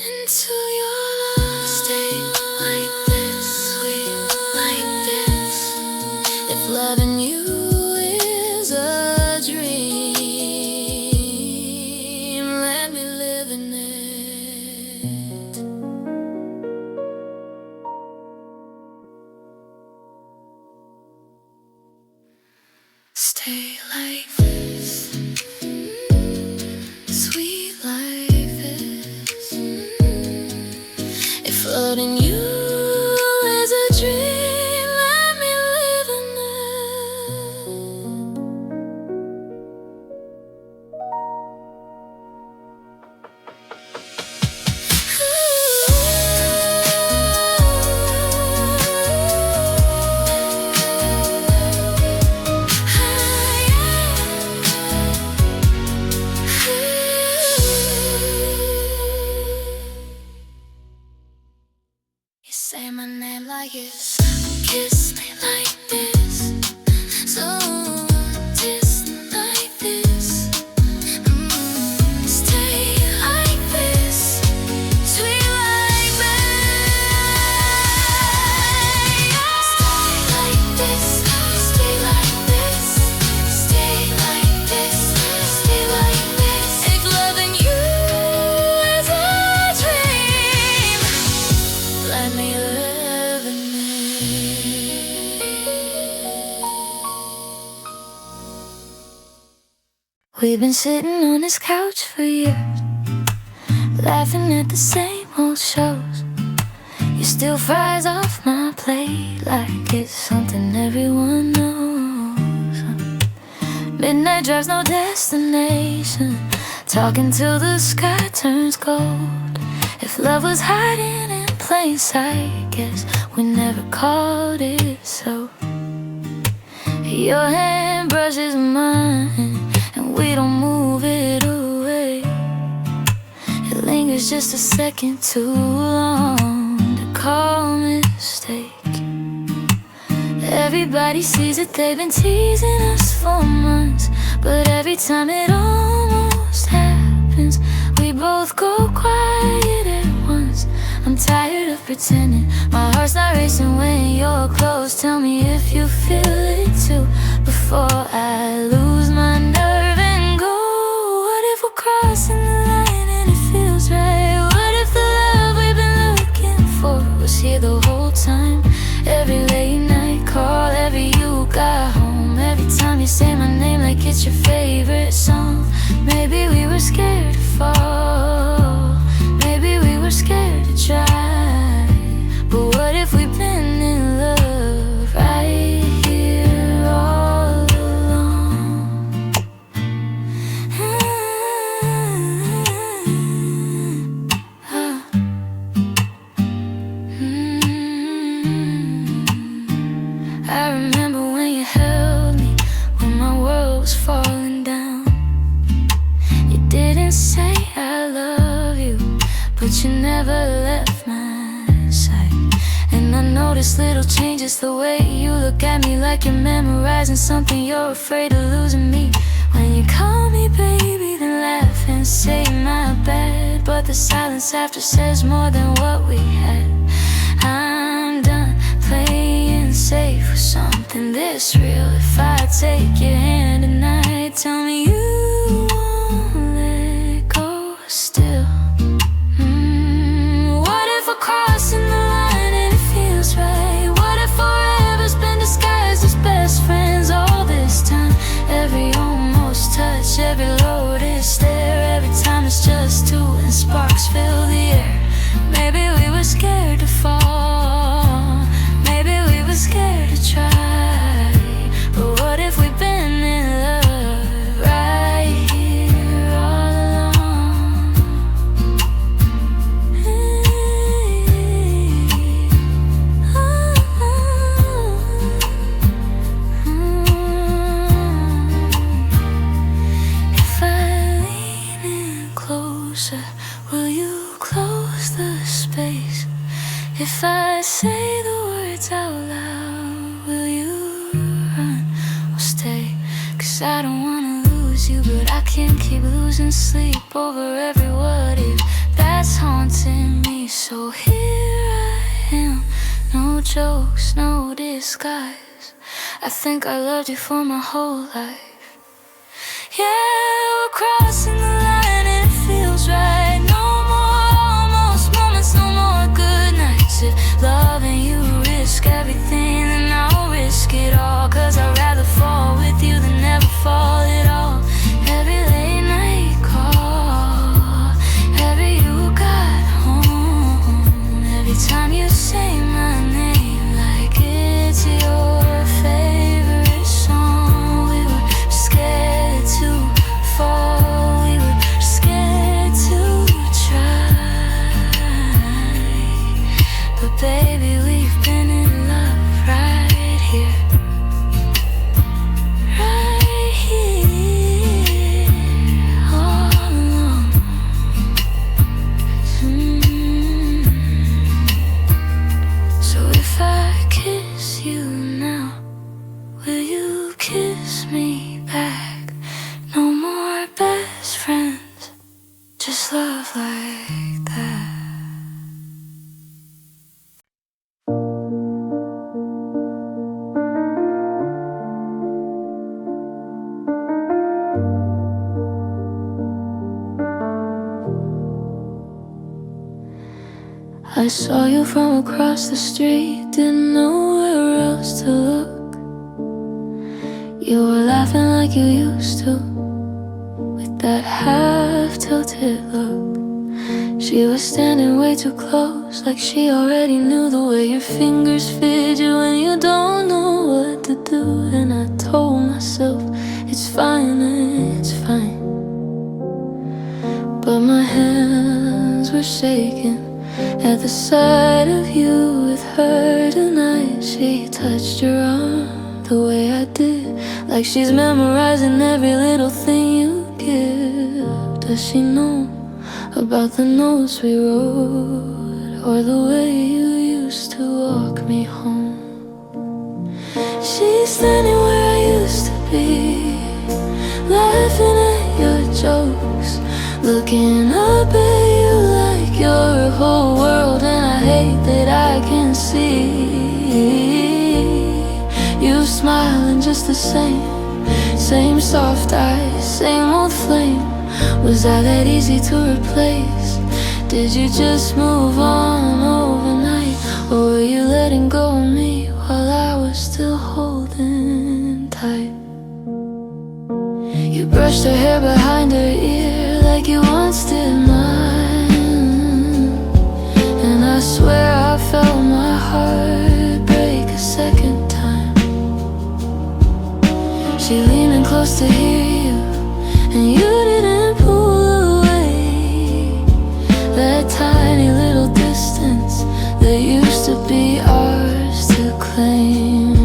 Into your love, stay like this, sweet like this. If loving you is a dream, let me live in it. Stay like this, sweet like this. If loving you is a dream, let me live in say my name like it's kiss me like this, so kiss like this. Stay like this, sweet like that. Stay like this, stay like this, stay like this, stay like this. If loving you is a dream, let me live in it. We've been sitting on this couch for years, laughing at the same old shows. You steal fries off my plate like it's something everyone knows. Midnight drives, no destination, talking till the sky turns gold. If love was hiding in plain sight, guess we never called it so. Your hand brushes mine, and we don't move it away. It lingers just a second too long to call mistake. Everybody sees it, they've been teasing us for months, but every time it almost happens, we both go quiet at once. I'm tired of pretending, my heart's not racing when you're close. Tell me if you feel it too, before I lose my nerve and go. What if we're crossing the line and it feels right? What if the love we've been looking for was here the whole time? Every late night call, every you got home, every time you say my name like it's your favorite song. Maybe we were scared to fall, maybe we were scared to try. But what if we've been in love right here all along? I remember when you held me, when my world was falling down. You didn't say I love you, but you never left my side. And I noticed little changes, the way you look at me like you're memorizing something, you're afraid of losing me. When you call me baby, then laugh and say my bad, but the silence after says more than what we had. I'm done playing safe with something this real. If I take your hand tonight, tell me you won't let closer? Will you close the space? If I say the words out loud, will you run or stay? 'Cause I don't wanna lose you, but I can't keep losing sleep over every what if that's haunting me. So here I am, no jokes, no disguise. I think I loved you for my whole life. Yeah, we're crossing the line and it feels right. No more almost moments, no more good nights. If loving you risk everything, then I'll risk it all. 'Cause I'd rather fall with you than never fall at all. Every late night call, every you got home, every time you say my name like it's your favorite song. We were scared to fall, we were scared to try, but baby, we've been in love right here, right here, all along. So if I kiss you now, will you kiss me back? No more best friends, just love like that. I saw you from across the street, didn't know where else to look. You were laughing like you used to, with that half-tilted look. She was standing way too close, like she already knew the way your fingers fidget when you don't know what to do. And I told myself, it's fine, it's fine. But my hands were shaking at the sight of you with her tonight. She touched your arm the way I did, like she's memorizing every little thing you give. Does she know about the notes we wrote, or the way you used to walk me home? She's standing where I used to be, laughing at your jokes, looking up at you like you're a whole world. And I hate that I can see you smiling just the same, same soft eyes, same old flame. Was that easy to replace? Did you just move on overnight, or were you letting go of me while I was still holding tight? You brushed her hair behind her ear like you once did mine, and I swear I felt my heart break a second time. She leaning close to hear you, and you didn't pull away. That tiny little distance that used to be ours to claim.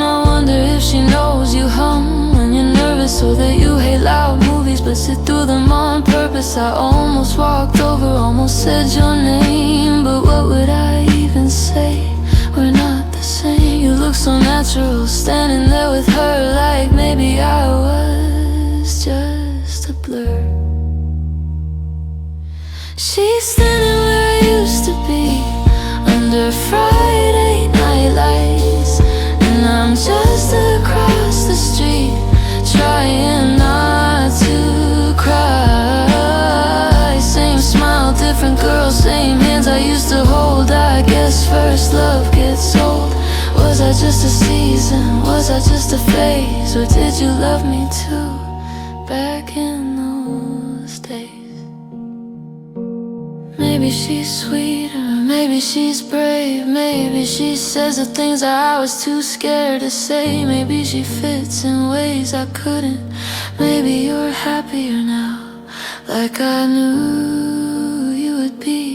I wonder if she knows you hum when you're nervous, or that you hate loud movies but sit through them on purpose. I almost walked over, almost said your name, but what would I even say? We're not the same. You look so natural, standing there with her, like maybe I was just a blur. She's standing where I used to be, under Friday night lights, and I'm just across the street, trying not to cry. Same smile, different girl, same hands I used to hold. I guess first love gets old. Was I just a season? Was I just a phase? Or did you love me too, back in those days? Maybe she's sweeter, maybe she's brave, maybe she says the things I was too scared to say. Maybe she fits in ways I couldn't. Maybe you're happier now, like I knew you would be.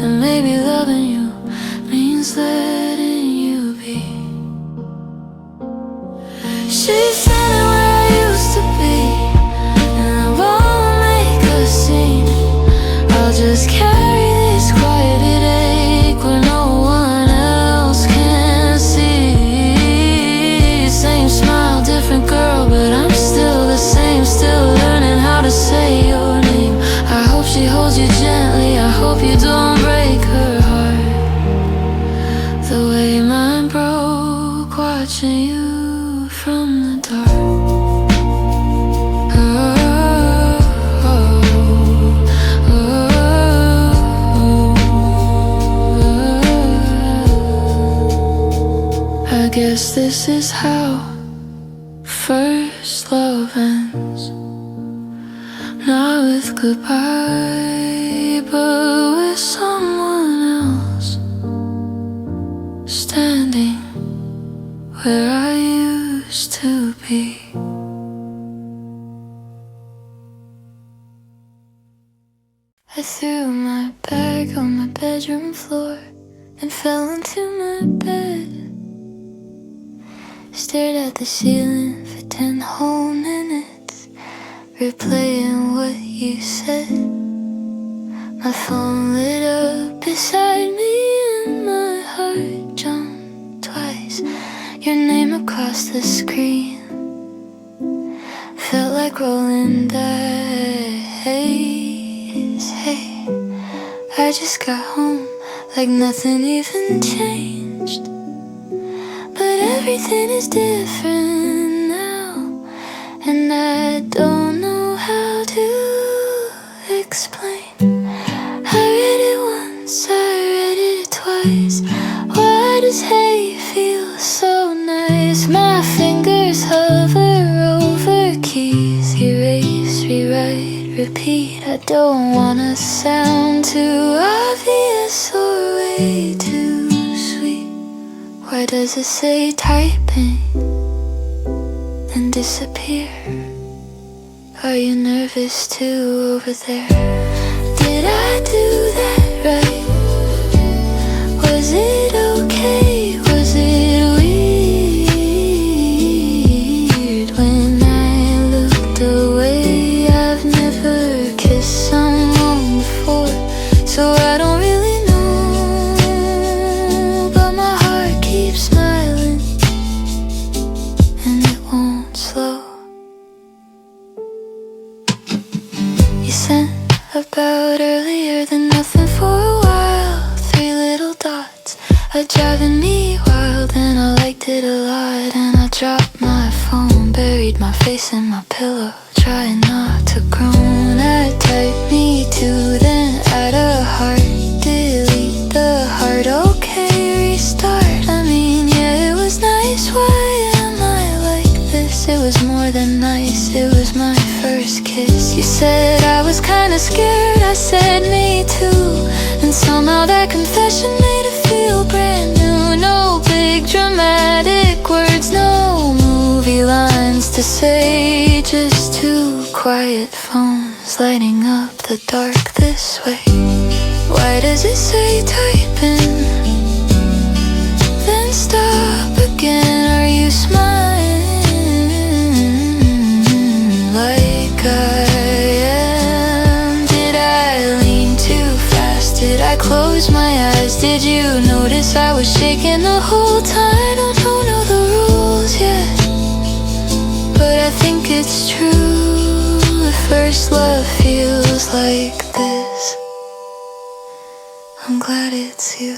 And maybe loving you means letting you be. She's standing where I used to be, and I won't make a scene. holds you gently. I hope you don't break her heart the way mine broke, watching you from the dark. I guess this is how first love ends. Not with goodbye, but with someone else standing where I used to be. I threw my bag on my bedroom floor and fell into my bed. Stared at the ceiling for 10 whole minutes, replaying what you said. My phone lit up beside me and my heart jumped twice. Your name across the screen felt like rolling dice. Hey, I just got home like nothing even changed. But everything is different now, and I don't know how to explain. I read it once, I read it twice. Why does hate feel so nice? My fingers hover over keys, erase, rewrite, repeat. I don't wanna sound too obvious or way too sweet. Why does it say typing, then disappear? Are you nervous too over there? Did I do that right? Was it okay? Was it weird when I looked away? I've never kissed someone before, so I don't really know, but my heart keeps smiling and it won't slow. You sent about earlier than nothing for a while. 3 little dots are driving me wild, and I liked it a lot. And I dropped my phone, buried my face in my pillow, trying not to groan. I typed me too, then add a heart, delete the heart. Okay, restart. I mean, yeah, it was nice. Why am I like this? It was more than nice, it was my first kiss. You said I was kinda scared, I said me too, and somehow that confession made it feel brand new. No big dramatic words, no movie lines to say, just 2 quiet phones lighting up the dark this way. Why does it say typing, then stop again? Are you smiling like I am? Did I lean too fast? Did I close my eyes? Did you notice I was shaking the whole time? I don't know the rules yet, but I think it's true. If first love feels like this, I'm glad it's you.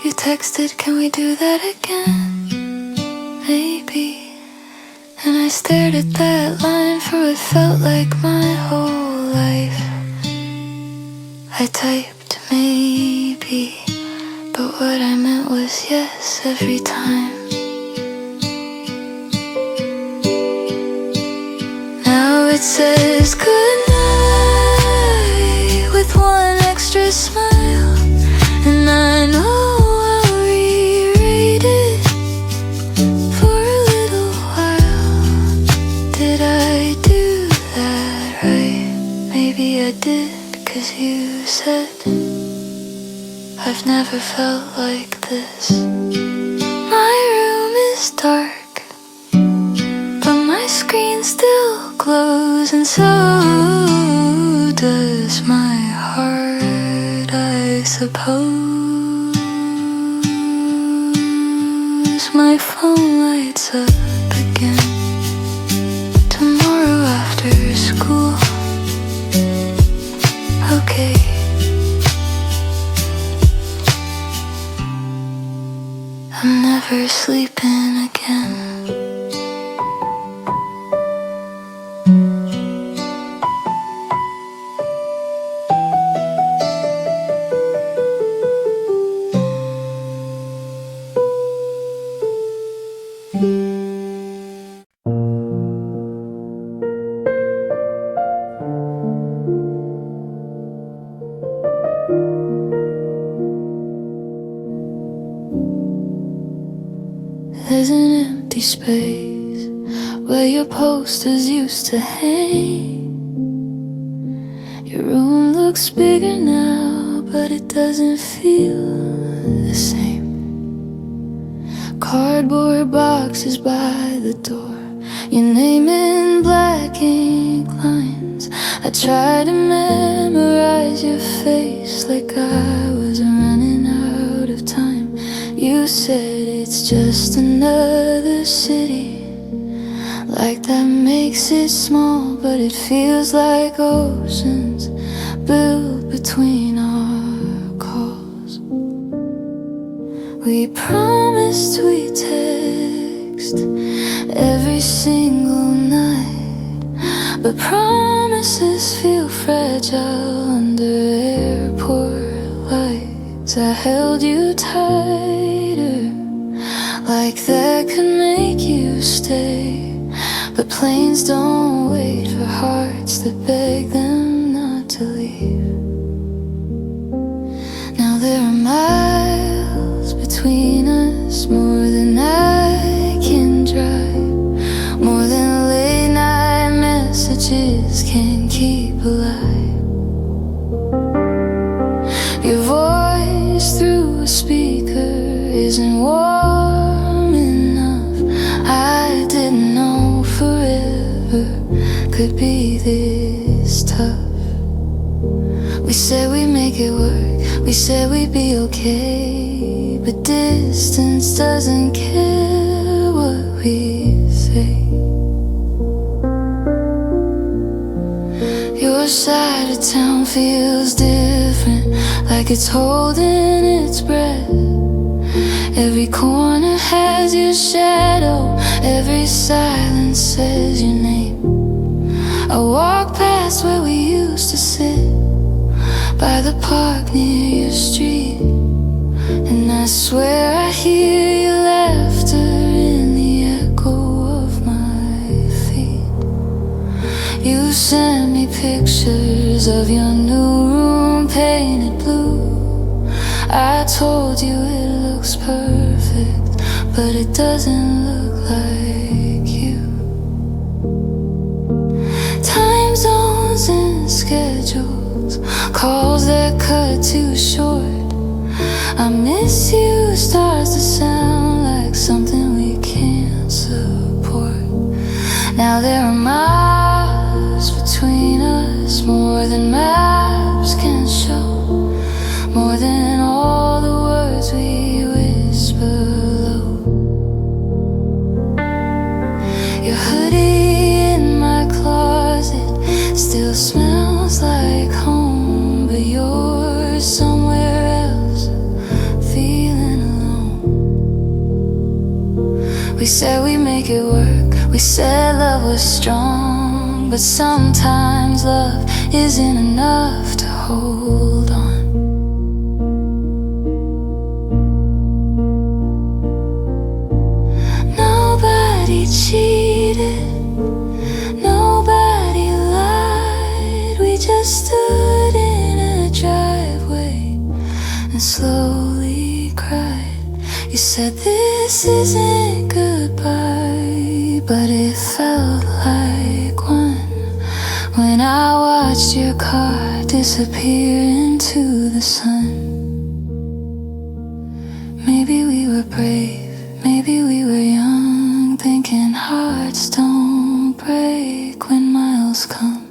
You texted, can we do that again? Maybe. And I stared at that line for what felt like my whole life. I typed maybe, but what I meant was yes every time. Now it says goodnight with one extra smile, and I know I'll rewrite it for a little while. Did I do that right? Maybe I did, 'cause you said I've never felt like this. My room is dark, but my screen still glows, and so does my heart, I suppose. My phone lights up again tomorrow after school. never sleeping again. There's an empty space where your posters used to hang. Your room looks bigger now, but it doesn't feel the same. Cardboard boxes by the door, your name in black ink lines. I tried to memorize your face like I was running out of time. You said it's just another city, like that makes it small, but it feels like oceans built between our calls. We promised we'd text every single night, but promises feel fragile under airport lights. I held you tighter, like that could make you stay. But planes don't wait for hearts that beg them not to leave. Now there are miles between us, more than I can drive, more than late night messages can keep alive. Your voice through a speaker isn't warm enough. I didn't know forever could be this tough. We said we'd make it work, we said we'd be okay, but distance doesn't care what we say. Your side of town feels different, like it's holding its breath. Every corner has your shadow, every silence says your name. I walk past where we used to sit, by the park near your street, and I swear I hear your laughter in the echo of my feet. You sent me pictures of your new room painted blue. I told you it looks perfect, but it doesn't look like you. Time zones and schedules, calls that cut too short. I miss you starts to sound like something we can't support. Now there are miles between us, more than maps can show, more than all the words we whisper low. Your hoodie in my closet still smells like home, but you're somewhere else, feeling alone. We said we'd make it work, we said love was strong, but sometimes love isn't enough to hold on. Nobody cheated, nobody lied. We just stood in a driveway and slowly cried. You said this isn't goodbye, but it felt like one when I watched your car disappear into the sun. Maybe we were brave, maybe we were young, thinking hearts don't break when miles come.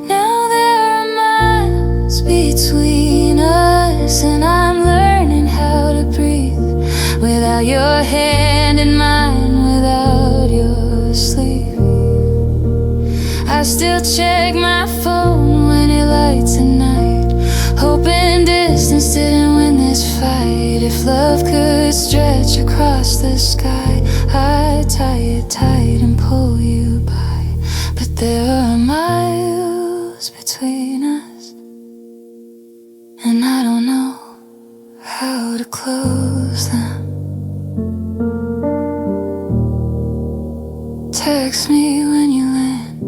Now there are miles between us, and I'm learning how to breathe without your hand in mine, without your sleep. I still check my phone when it lights at night, hoping could stretch across the sky, I'd tie it tight and pull you by. But there are miles between us, and I don't know how to close them. Text me when you land,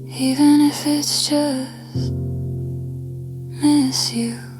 even if it's just miss you.